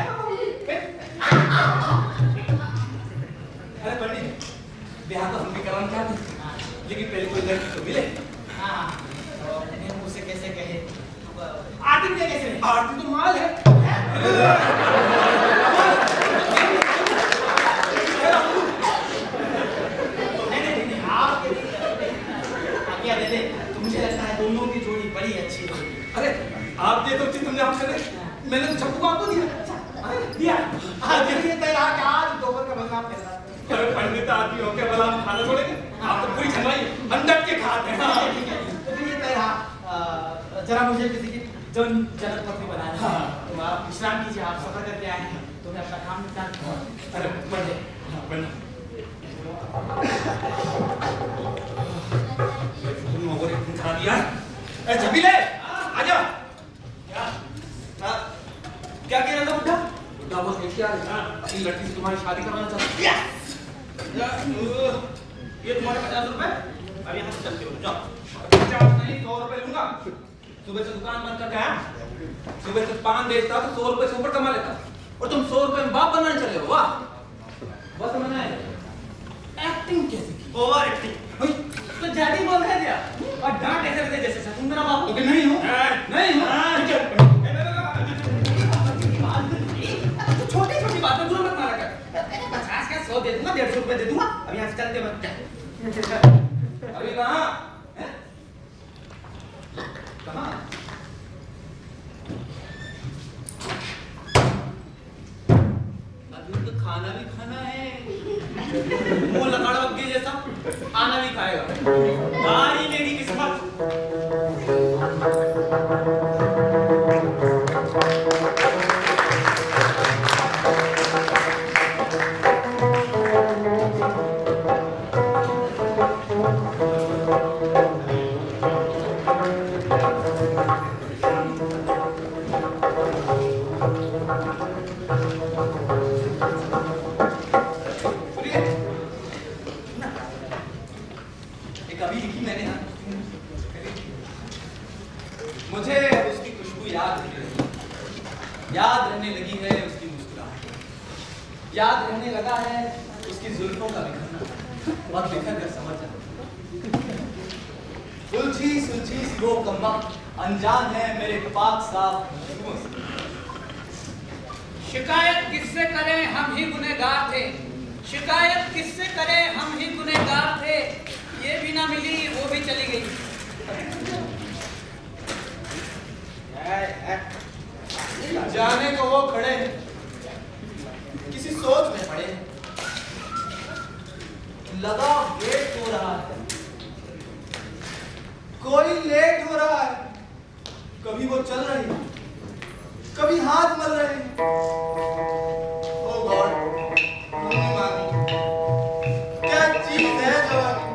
अरे पंडित ब्याह तो हम भी कराना चाहते हैं, लेकिन पहले कोई लड़की तो मिले। हाँ तो उन्हें मुझसे कैसे कहे आरती में कैसे? आरती तो माल है। नहीं आप क्या दे दे तो मुझे लगता है दोनों की जोड़ी बड़ी अच्छी होगी। अरे आप ये तो चीज तुमने हमसे दे, मैंने तो छप्पू आपको दिया। दिया आज ये तैयार का आज दोपहर का बदनाम कर रहा है। अरे पंडित आदमी होके भला हम खाना छोड़ेंगे? आप तो पूरी छनवाई हम डट के खाते हैं। ठीक है तो फिर ये तैयार जरा मुझे किसी की जनक पत्नी बनाना है। तो आप विश्राम कीजिए, आप सफर करके आए हैं तो मैं अपना काम निपटा दूं। अरे पंडित तुम लोगों ने खून खा दिया। अरे जबीले आ जाओ। क्या कह रहा था बुड्ढा? बुड्ढा बस एक क्या अपनी लड़की से तुम्हारी शादी करवाना चाहता है। ये तुम्हारे 50 रुपए, अब यहाँ से चलते हो जाओ। 50 नहीं 100 रुपए लूंगा। सुबह से दुकान बंद करके आया, सुबह से पान बेचता तो 100 रुपए से ऊपर कमा लेता, और तुम 100 रुपए में बाप बनाने चले हो। वाह बस मैंने एक्टिंग कैसे की? ओवर एक्टिंग तो जाती बोल रहे थे और डांट ऐसे लगे जैसे सतुंदरा बाबू। तो नहीं हूँ नहीं हूँ। छोटी छोटी बातों को मत मारा कर। 50 का 100 दे दूंगा, 150 रुपए दे दूंगा। अब यहाँ से चलते मत। अभी कहाँ कहाँ? अभी तो खाना भी खाना है। मुंह लकड़ बग्गे जैसा आना भी खाएगा। भारी मेरी किस्मत। मुझे उसकी खुशबू याद रहने लगी है, उसकी मुस्कुराहट याद रहने लगा है, उसकी जुल्फों का बिखरना और बिखर कर समझ सुलझी सुलझी सी वो कम्मा अनजान है मेरे पाक साफ खुशबुओं से। शिकायत किससे करें हम ही गुनहगार थे, शिकायत किससे करें हम ही गुनहगार थे, ये भी ना मिली वो भी चली गई। जाने को वो खड़े हैं, किसी सोच में पड़े हैं। लगा वेट हो रहा है, कोई लेट हो रहा है। कभी वो चल रही है, कभी हाथ मल रहे हैं। ओ गॉड, क्या चीज है जवानी?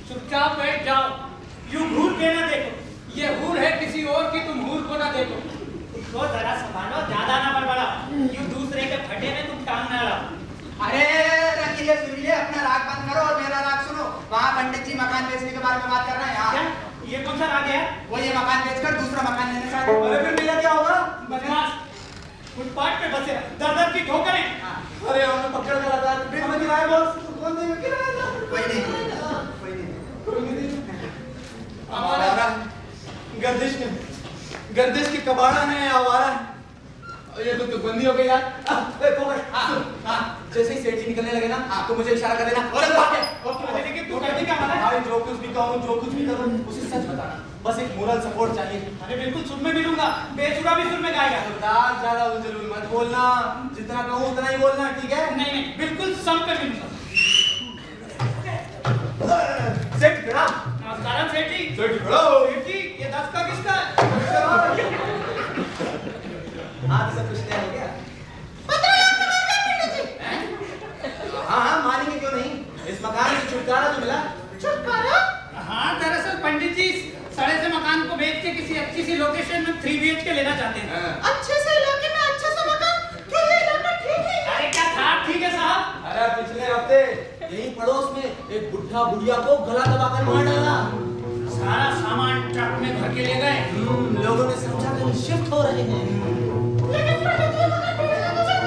चुपचाप बैठ जाओ, यूं घूर के ना देखो। ये हूर है किसी और की, तुम हूर को ना देखो। उसको जरा संभालो, ज्यादा ना बड़बड़ाओ। यूं दूसरे के फटे में तुम टांग ना अड़ाओ। अरे रखिए सुनिए, अपना राग बंद करो और मेरा राग सुनो। वहाँ पंडित जी मकान बेचने के बारे में बात कर रहे हैं। क्या? ये कौन सा राग है? वो ये मकान बेचकर दूसरा मकान लेना चाहते हैं। अरे फिर मेरा क्या होगा? बदमाश, फुटपाथ पे बसे दर की ठोकरें। अरे हमने पकड़ कर लगा, फिर हमें किराया बॉस कौन देगा किराया? कोई नहीं। हमारा गर्दिश की कबाड़ा है, आवारा है। ये तो बंदी हो गई यार। जैसे ही सेठ जी निकलने लगे ना, तो मुझे इशारा कर देना। चल भाग। लेकिन तू करती क्या वाला है? भाई जो कुछ भी कहूँ, जो कुछ भी करूँ, उसे सच बताना। बस एक मोरल सपोर्ट चाहिए। अरे बिल्कुल सुर में मिलूंगा, बेसुरा भी सुर में गाएगा। ज्यादा उलझुल मत बोलना, जितना कहूँ उतना ही बोलना, ठीक है? नहीं नहीं, बिल्कुल सम पे मिलूंगा। सेठ खड़ा। नमस्कार सेठ जी। सेठ खड़ा। सेठ जी, ये 10 का किसका है? आज सब कुछ तय हो गया। हाँ मानेंगे क्यों नहीं? इस मकान से छुटकारा तो मिला। छुटकारा? हाँ, दरअसल पंडित जी सड़े से मकान को बेच के किसी अच्छी सी लोकेशन में 3 BHK लेना चाहते हैं। अच्छे से इलाके में अच्छा सा मकान? क्या ये इलाका ठीक है? अरे क्या था ठीक है साहब? अरे पिछले हफ्ते यही पड़ोस में एक बुढ़ा बुढ़िया को गला दबाकर मार डाला। सारा सामान ट्रक में भर के ले गए। लोगों ने समझा कि शिफ्ट हो रहे हैं।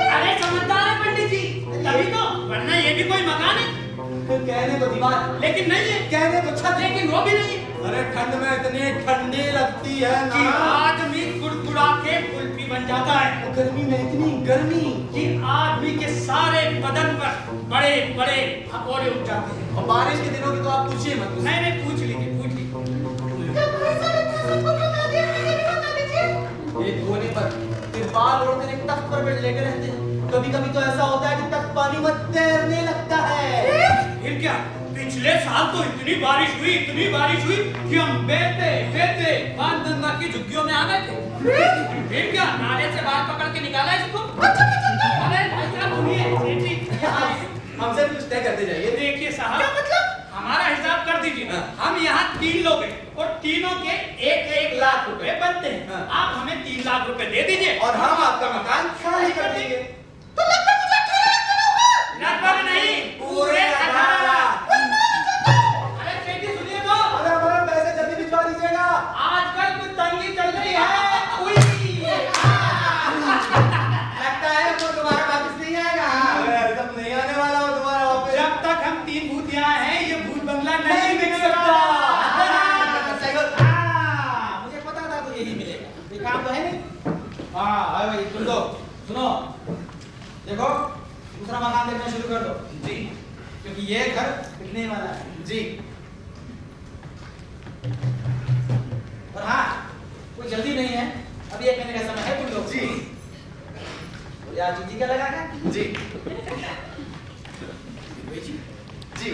अरे समझदार है पंडित जी, तभी तो, वरना ये भी कोई मकान है। कहने को दीवार, लेकिन नहीं है। कहने को छत, लेकिन वो भी नहीं है। अरे ठंड में इतनी ठंडी लगती है कि ना, आदमी गुड़गुड़ा के कुल्फी बन जाता है। गर्मी में इतनी गर्मी कि आदमी के सारे बदन पर बड़े बड़े फकोड़े उठ जाते हैं। और बारिश के दिनों की तो आप पूछिए मत। नहीं नहीं, पूछ लीजिए। एक कोने पर तिरपाल ओढ़कर एक तख्त पर लेटे रहते हैं। कभी कभी तो ऐसा होता है कि तख्त पानी में तैरने लगता है। फिर क्या? पिछले साल तो इतनी बारिश हुई कि हम बेते बाण गंगा की झुग्गियों में आ गए थे। फिर क्या? नाले से बाहर पकड़ के निकाला इसको। अरे भाई साहब सुनिए, सेठ जी हमसे कुछ तय करते जाइए। देखिए साहब, क्या मतलब? हमारा हिसाब कर दीजिए। हम यहाँ 3 लोग हैं और तीनों के 1-1 लाख रुपए बनते हैं। आप हमें 3 लाख रुपए दे दीजिए और हम आपका मकान खाली कर देंगे। तो लगभग मुझे 18 लाख देना होगा। लगभग नहीं, पूरे 18 लाख। अरे सेठ जी सुनिए तो, अरे हमारे पैसे जल्दी भिजवा दीजिएगा। आजकल कुछ तंगी चल रही है। लगता है वो दोबारा वापस नहीं आएगा। अरे एकदम नहीं आने वाला हो दोबारा वापस। जब तक हम 3 भूतिया हैं, ये भूत बंगला नहीं बिक सकता। मुझे पता था तो यही मिलेगा। ये काम तो है नहीं। हाँ आए भाई तुम लोग सुनो, देखो दूसरा मकान देखना शुरू कर दो जी, क्योंकि ये घर बिकने वाला है जी। और हाँ, कोई जल्दी नहीं है, अभी 1 महीने का समय है तुम लोग जी। यार जी क्या लगा क्या जी? जी जी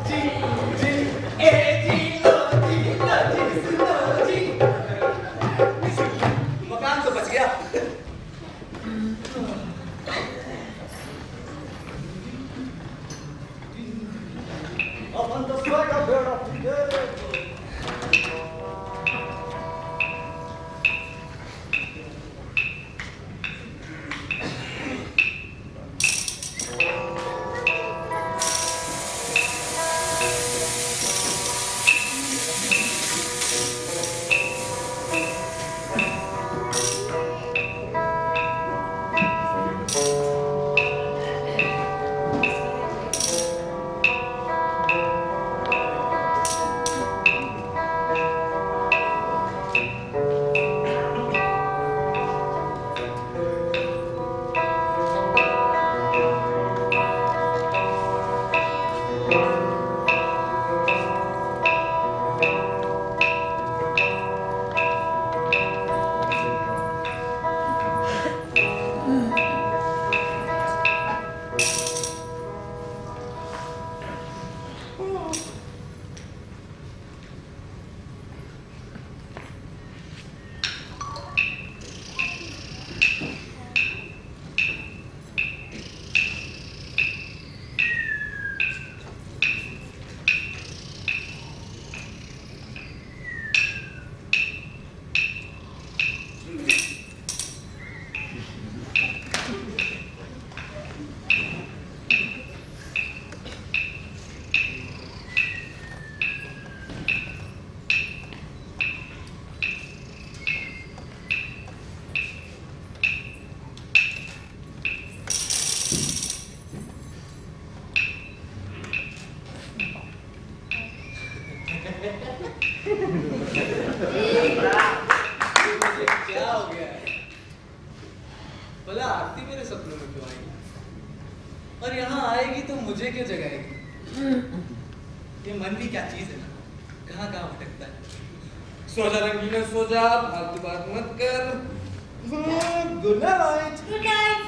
जी ए जी लो जी सुनो जी। मकान तो बच गया। अपन तो स्वर्ग का बेड़ा क्या हो गया है? भला आरती मेरे सपनों में क्यों आएगी? और यहाँ आएगी तो मुझे क्यों जगाएगी? ये मन भी क्या चीज है ना, कहाँ कहाँ भटकता है। सो जा रंगीना सो जा, फालतू बात मत कर। Good night. Good night.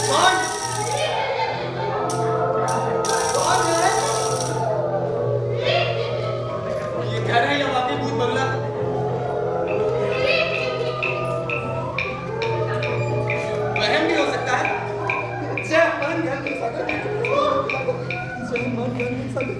कौन? कौन है? ये घर है या वाकई भूत बंगला? वहम भी हो सकता है। जय मन ज्ञान सागर, जय मन ज्ञान सागर।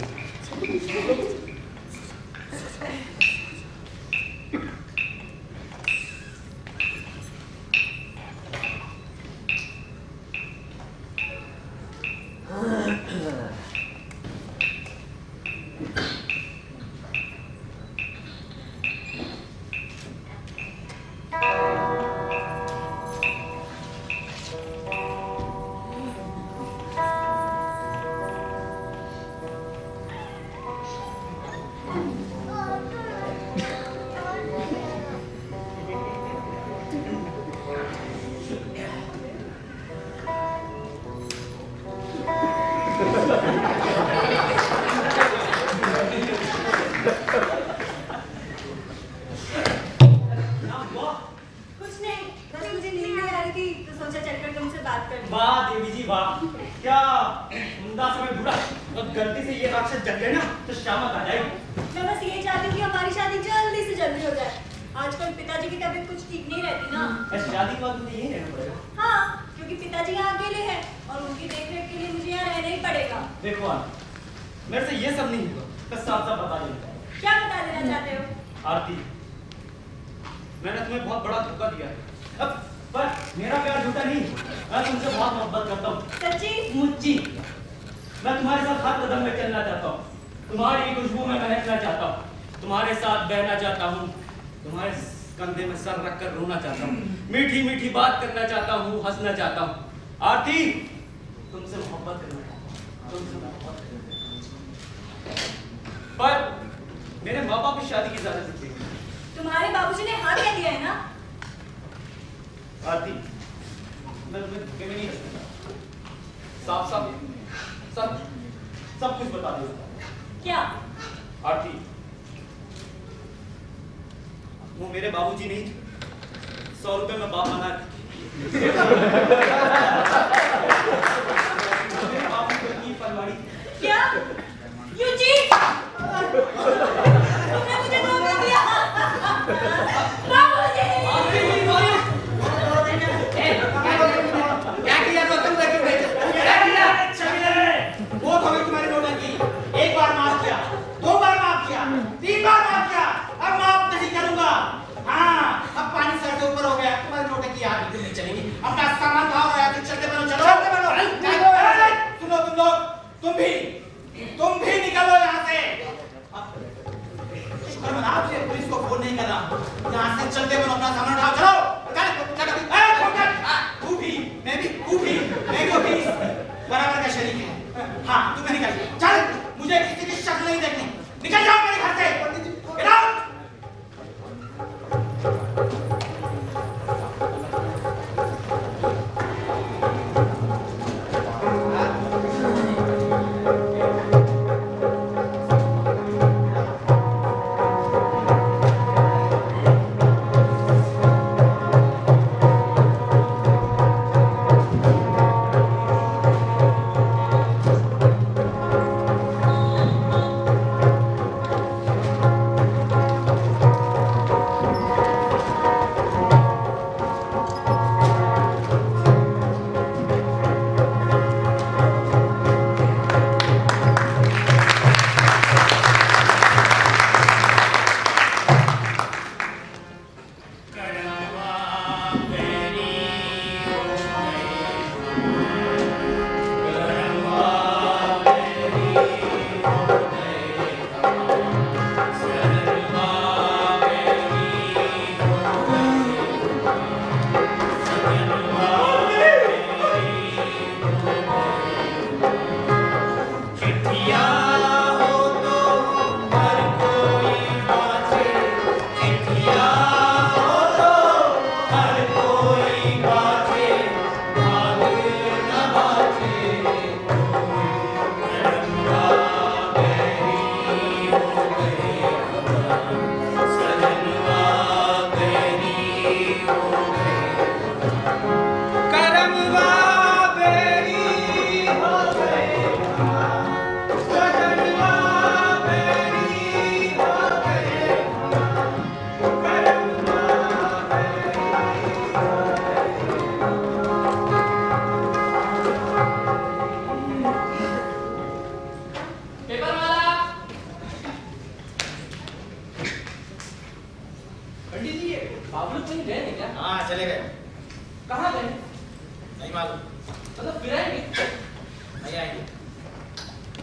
नहीं आएंगे।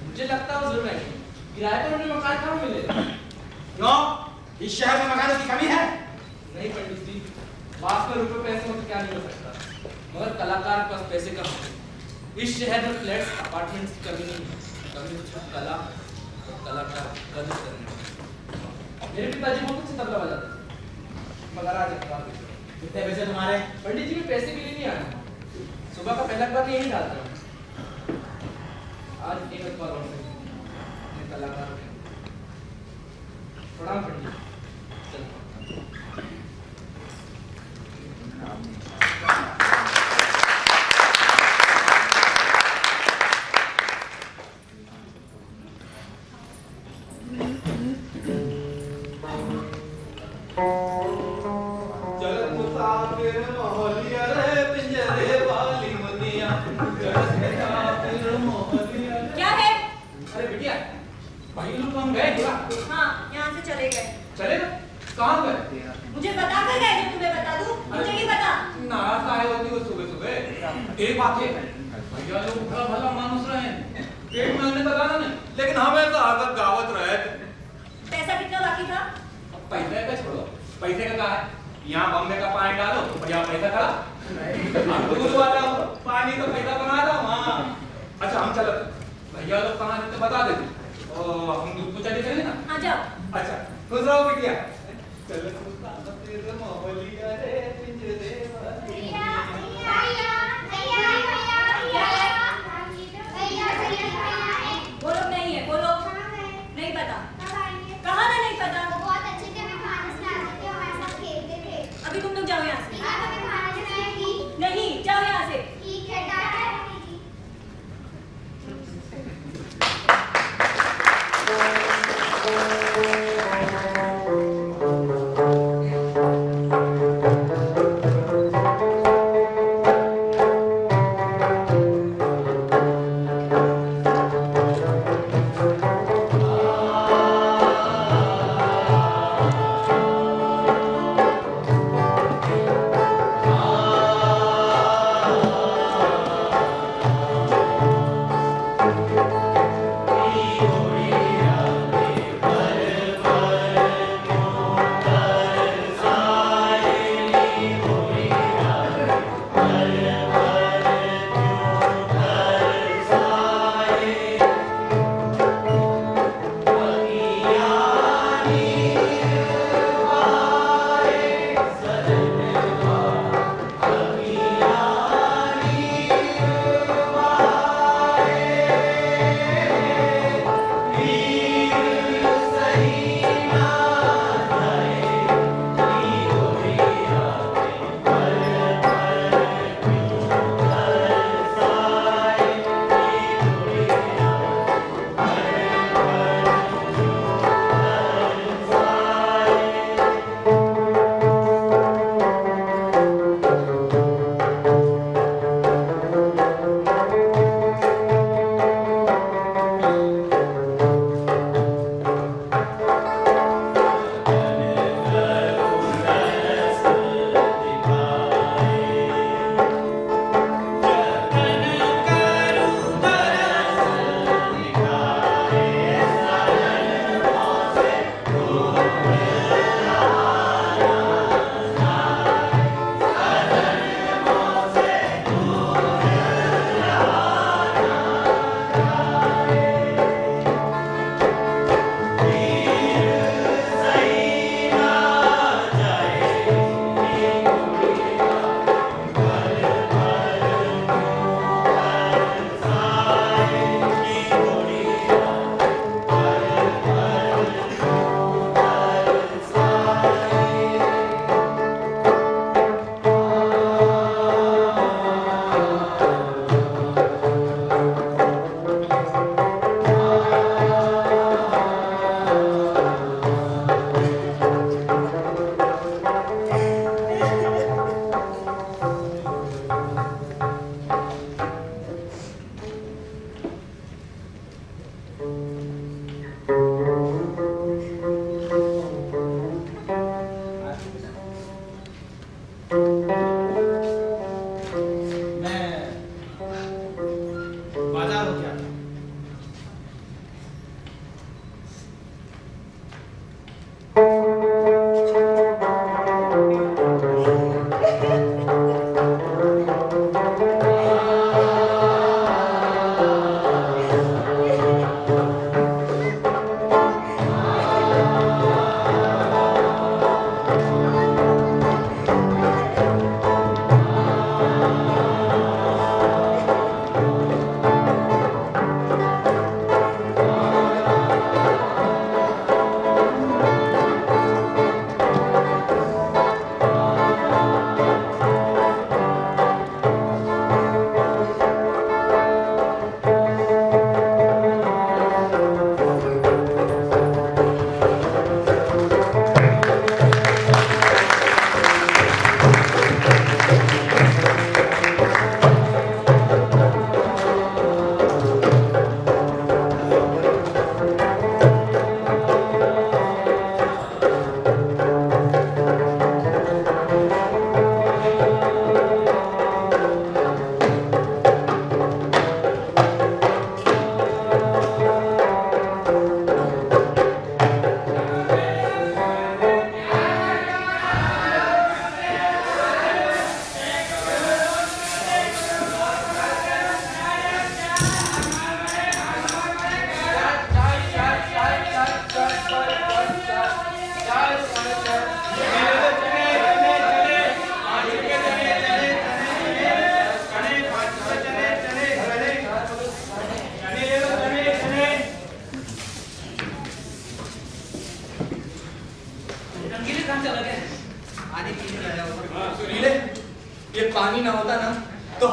मुझे लगता है वो जरूर आएंगे। किराए पर उन्हें मकान कहाँ मिलेगा? क्यों? इस शहर में मकानों की कमी है? नहीं पंडित जी, वास्तव में रुपए पैसे हो तो क्या नहीं हो सकता, मगर कलाकार के पास पैसे कम होते। इस शहर में फ्लैट्स अपार्टमेंट्स की कमी नहीं है, कमी तो सिर्फ कला और कलाकार कदर करने में। मेरे पिताजी बहुत अच्छे तबला बजाते थे, मगर आज अखबार बेच रहे हैं। कितने पैसे तुम्हारे? पंडित जी में पैसे के लिए नहीं आया, सुबह का पहला अखबार यही डालता हूँ। आज एक अखबार और मैं कलाकार हूँ। प्रणाम पंडित जी। एक बात है, भैया लोग भला भला मानुस रहे हैं, पेट महीने तक आना नहीं, लेकिन हमें तो आदत गावत रहे। पैसा कितना बाकी था? अब पैसे का छोड़ो, पैसे का कहा है? यहाँ बम्बे का पानी डालो तो यहाँ पैसा खड़ा। दूध वाला पानी तो पैसा बना दो। हाँ अच्छा हम चलो, भैया लोग कहाँ रहते बता देते और हम दूध को चले चले ना। हाँ जाओ। अच्छा खुश रहो बिटिया। चलो वो लोग नहीं है, वो लोग नहीं पता। कहाँ ना नहीं पता? बहुत अच्छे थे, हमें खाना खिलाते थे, हमारे साथ खेलते थे। अभी तुम लोग जाओ यहाँ से। हमें खाना खिलाएगी? नहीं, जाओ यहाँ से। ठीक है, टाटा।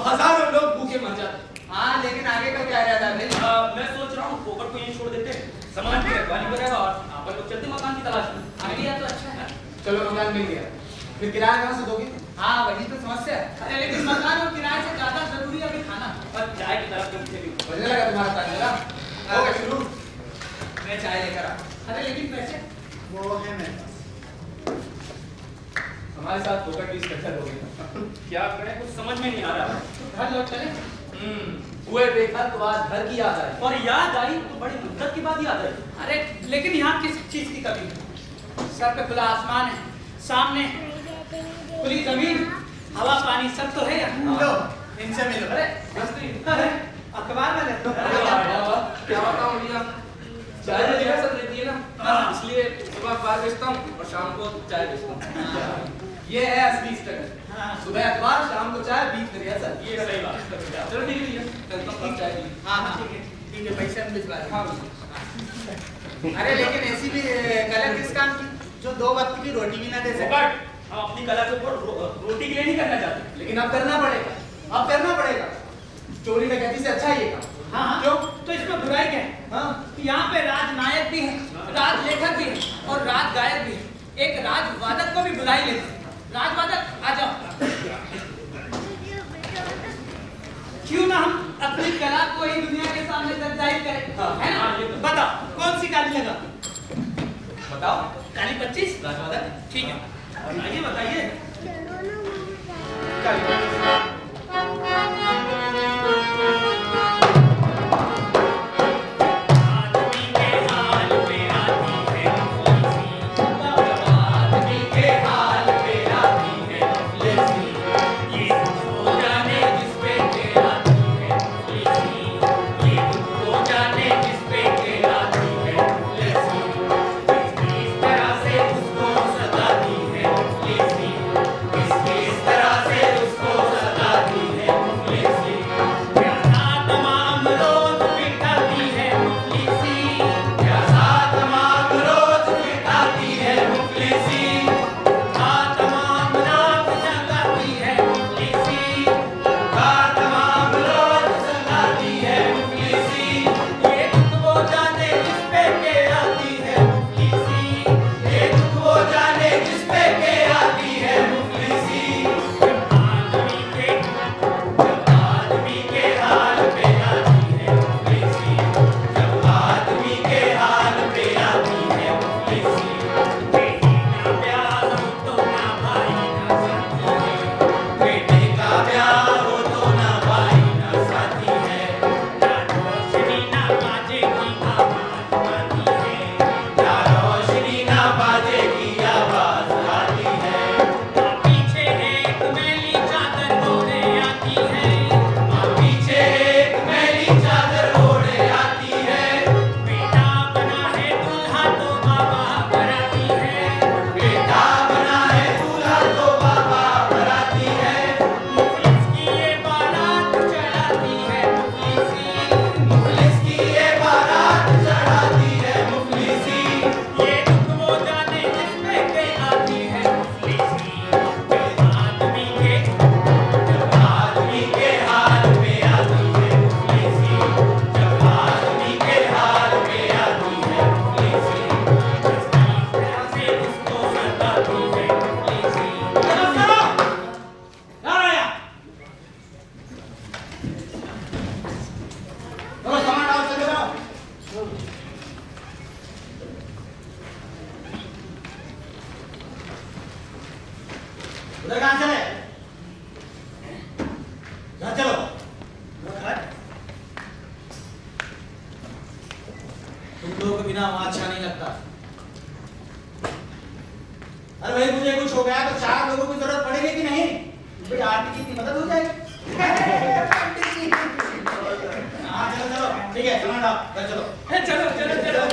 हजारों लोग भूखे मर जाते। हाँ, लेकिन आगे का क्या इरादा है? मैं सोच रहा हूँ पोपट को यहीं छोड़ देते हैं, सामान की रखवाली करेगा और अपन लोग चलते मकान की तलाश में। आइडिया तो अच्छा है। चलो मकान मिल गया, फिर किराया कहाँ से दोगे? हाँ, वही तो समस्या है। अरे लेकिन मकान और किराए से ज्यादा जरूरी है अभी खाना। पर चाय की तरफ तुम चली बढ़ने लगा तुम्हारा तांजरा? हो गया शुरू? मैं चाय लेकर आ। अरे लेकिन पैसे वो है मेरे पास। हमारे साथ पोकर की स्ट्रक्चर हो गई। क्या करें, कुछ समझ में नहीं आ रहा। घर लौट चले। हुए बेघर तो आज घर की याद आई। और याद आई तो बड़ी मुद्दत के बाद याद आई। अरे लेकिन यहाँ किस चीज की कमी है? सर पे खुला आसमान है, सामने खुली जमीन, हवा पानी सब तो है यहाँ। लो, इनसे मिलो। अरे मस्ती। अरे अखबार में लेते क्या बताऊँ भैया, चाय तो मेरे साथ रहती है ना, इसलिए सुबह अखबार बेचता हूँ और शाम को चाय बेचता हूँ। ये है असली स्ट्रगल। सुबह अखबार, शाम को चाय, बीच में रिहर्सल। ये सही बात है। चलो ठीक है भैया, चलता हूँ चाय पी। हाँ हाँ ठीक है, पैसे हम भिजवा देंगे। हाँ अरे लेकिन ऐसी भी कला किस काम की जो 2 वक्त की रोटी भी ना दे सके? पोपट, हम अपनी कला के ऊपर रोटी के लिए नहीं करना चाहते, लेकिन अब करना पड़ेगा, अब करना पड़ेगा। चोरी डकैती से अच्छा है ये काम। हाँ क्यों? तो इसमें बुराई क्या है? हाँ, यहाँ पे राजनायक भी है, राज लेखक भी है और राज गायक भी है। एक राजवादक को भी बुला ही लेते हैं। राजवादक आ जाओ। क्यों ना हम अपनी कला को ही दुनिया के सामने जाहिर करें, है ना? बताओ कौन सी गाली लगा? बताओ। गाली 25 राजवादक। ठीक है, आइए बताइए। उधर कहाँ चले? घर चलो। घर? तुम लोगों के बिना वहां अच्छा नहीं लगता। अरे भाई मुझे कुछ हो गया तो 4 लोगों की जरूरत पड़ेगी कि नहीं? भाई आरती की मदद हो जाएगी। हाँ चलो चलो ठीक है, सामान डाल, घर चलो। चलो चलो चलो।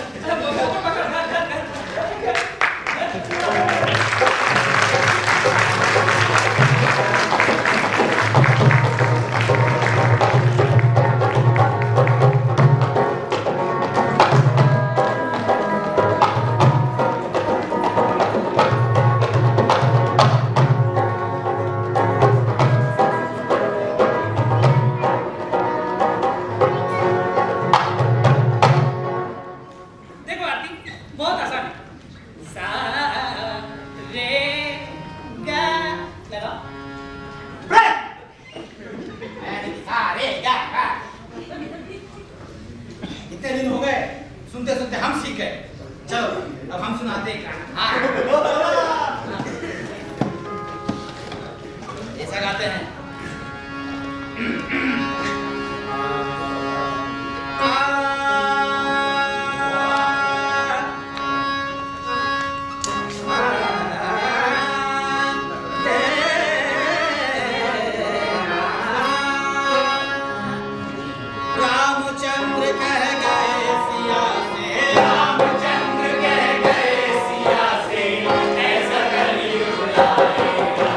कह गए सिया से, रामचंद्र कह गए सिया से, ऐसा कलयुग आएगा।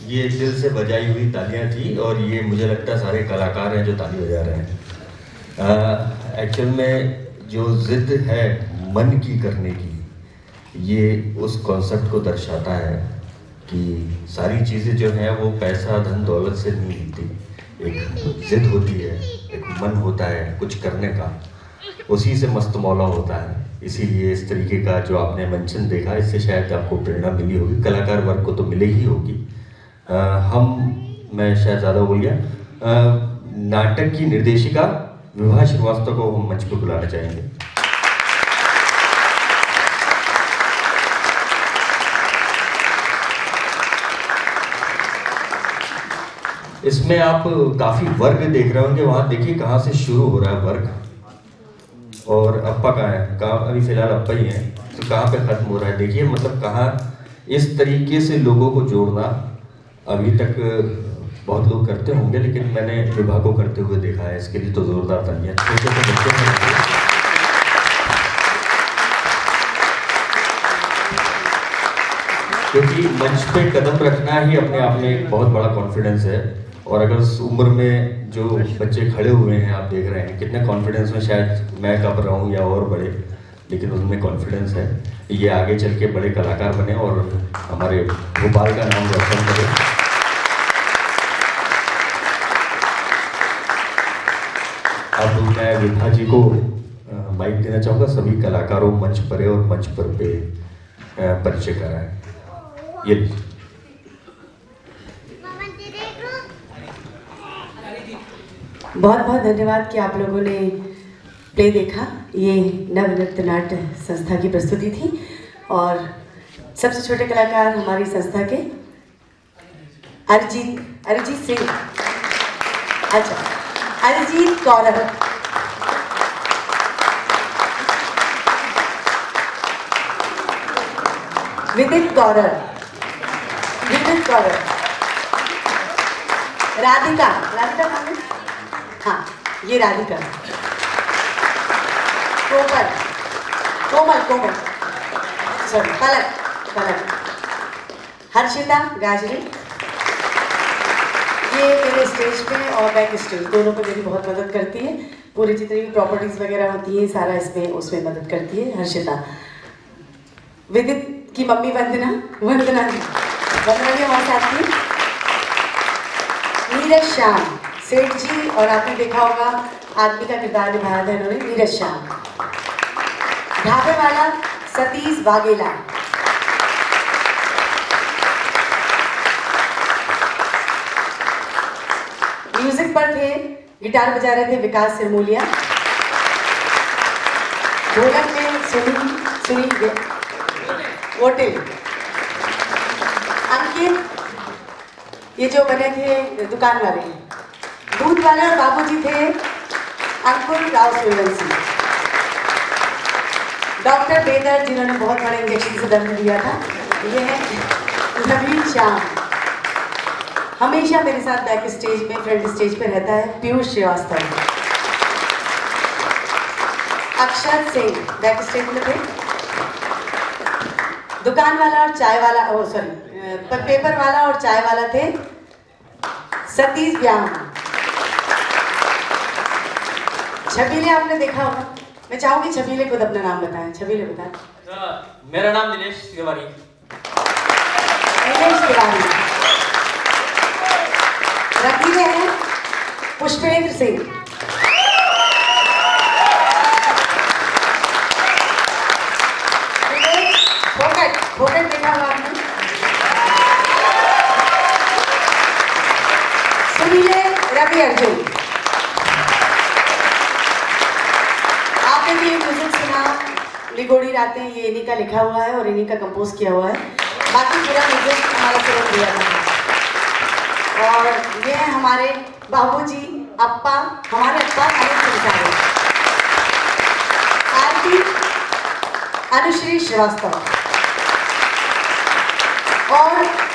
ये दिल से बजाई हुई तालियां थी और ये मुझे लगता है सारे कलाकार हैं जो ताली बजा रहे हैं। एक्चुअल में जो जिद है मन की करने की, ये उस कॉन्सेप्ट को दर्शाता है कि सारी चीज़ें जो हैं वो पैसा धन दौलत से नहीं मिलती। एक जिद होती है, एक मन होता है कुछ करने का, उसी से मस्त मौला होता है। इसीलिए इस तरीके का जो आपने मंचन देखा, इससे शायद आपको प्रेरणा मिली होगी, कलाकार वर्ग को तो मिले ही होगी। मैं शायद ज़्यादा बोल गया। नाटक की निर्देशिका विभा श्रीवास्तव को हम मंच पर बुलाना चाहेंगे। इसमें आप काफ़ी वर्ग देख रहे होंगे, वहाँ देखिए कहाँ से शुरू हो रहा है वर्ग और अप्पा कहाँ है, कहाँ अभी फिलहाल अप्पा ही हैं, तो कहाँ पे ख़त्म हो रहा है। देखिए मतलब कहाँ इस तरीके से लोगों को जोड़ना अभी तक बहुत लोग करते होंगे, लेकिन मैंने विभा को करते हुए देखा है। इसके लिए तो जोरदार तालियां। छोटे से बच्चे क्योंकि मंच पे कदम रखना ही अपने आप में एक बहुत बड़ा कॉन्फिडेंस है। और अगर उस उम्र में जो बच्चे खड़े हुए हैं, आप देख रहे हैं कितने कॉन्फिडेंस में, शायद मैं कब रहा हूँ या और बड़े, लेकिन उनमें कॉन्फिडेंस है। ये आगे चल के बड़े कलाकार बने और हमारे भोपाल का नाम रोशन करें। अब मैं विभा जी को माइक देना चाहूँगा। सभी कलाकारों मंच पर है और मंच पर पे परिचय कराएं। ये बहुत बहुत धन्यवाद कि आप लोगों ने प्ले देखा। ये नवनृत्य नाट्य संस्था की प्रस्तुति थी और सबसे छोटे कलाकार हमारी संस्था के अरिजीत सिंह, अच्छा अरिजीत कौर, विदित कौर, राधिका हाँ ये राधिका, कोमल सॉरी पलक, हर्षिता गाजरी। ये मेरे स्टेज पे और बैक स्टेज दोनों पे मेरी बहुत मदद करती है। पूरी जितनी भी प्रॉपर्टीज वगैरह होती है सारा इसमें उसमें मदद करती है हर्षिता। विदित की मम्मी वंदना जी हमारे साथ थी। नीरज श्याम सेठ जी, और आपने देखा होगा आदमी का किरदार निभाया था इन्होंने, नीरज श्याम। ढाबे वाला सतीश वाघेला। म्यूजिक पर थे, गिटार बजा रहे थे विकास सिरमोलिया। ढोलक में सुनील वोटिल। अंकित ये जो बने थे दुकान वाले, दूध वाले और बाबूजी थे अंकुर राव सूर्यवंशी। डॉक्टर बेदर जिन्होंने बहुत बड़े इंजेक्शन से दर्द दिया था, ये है नवीन श्याम। हमेशा मेरे साथ बैक स्टेज में, फ्रंट स्टेज पे रहता है पीयूष श्रीवास्तव। अक्षर सिंह बैक स्टेज में थे। दुकान वाला और चाय वाला, ओ सॉरी, पेपर वाला और चाय वाला थे सतीश व्याम। छबीले आपने देखा होगा, मैं चाहूंगी छबीले खुद अपना नाम बताएं। छबीले बताएं। मेरा नाम दिनेश तिवारी। दिनेश तिवारी। रखीले हैं पुष्पेंद्र सिंह। फोकट देखा होगा आपने। सुनीले रवि अर्जुन। आपने भी ये म्यूजिक सुना, लिगोड़ी रातें, ये इन्हीं का लिखा हुआ है और इन्हीं का कंपोज किया हुआ है। बाकी पूरा म्यूजिक हमारा सुरन दिया था। और ये है हमारे बाबूजी, अप्पा, हमारे अप्पा आरती अनुश्री श्रीवास्तव। और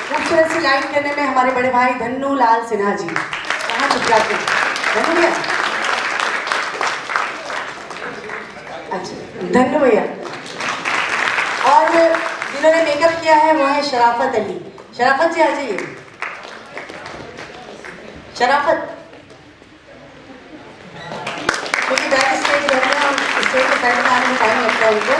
खूबसूरत सी लाइट करने में हमारे बड़े भाई धन्नू लाल सिन्हा जी। कहाँ छुप जाते हैं धन्नू भैया? अच्छा, धन्नू भैया। और जिन्होंने मेकअप किया है वो है शराफत अली। शराफत जी आ जाइए। शराफत क्योंकि बैक स्टेज रहते हैं और स्टेज के साइड में आने में टाइम लगता है उनको।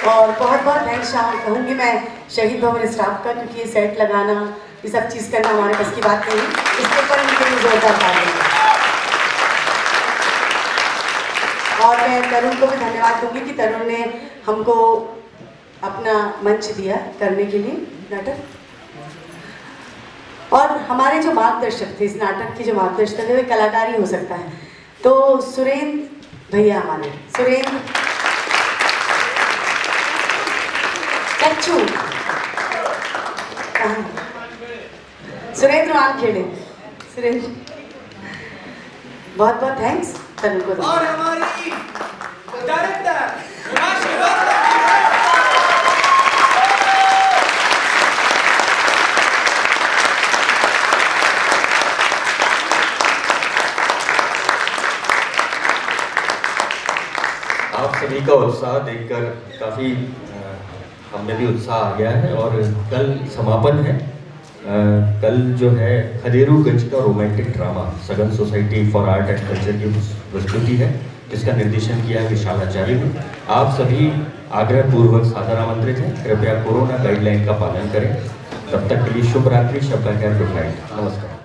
और बहुत बहुत थैंक्स कहूँगी मैं शहीद भवन स्टाफ का, क्योंकि ये सेट लगाना, ये सब चीज़ करना हमारे बस की बात नहीं। इसके ऊपर इनके लिए जोरदार तालियां। और मैं तरुण को भी धन्यवाद दूंगी कि तरुण ने हमको अपना मंच दिया करने के लिए नाटक। और हमारे जो मार्गदर्शक थे इस नाटक के, जो मार्गदर्शक थे, वे कलाकार ही हो सकता है। तो सुरेंद्र भैया, हमारे सुरेंद्र कच्चू, सुरेंद्र वानखेड़े, सुरेंद्र, बहुत बहुत थैंक्स तरुण को। और हमारी डायरेक्टर आप सभी का उत्साह देखकर काफ़ी हमें भी उत्साह आ गया है। और कल समापन है। कल जो है खदेरूगंज का रोमांटिक ड्रामा सगन society for art and culture की प्रस्तुति है, जिसका निर्देशन किया है विशाल आचार्य ने। आप सभी आग्रह पूर्वक सादर आमंत्रित हैं। कृपया कोरोना गाइडलाइन का पालन करें। तब तक के लिए शुभ रात्रि, शब्द गुड नाइट, नमस्कार।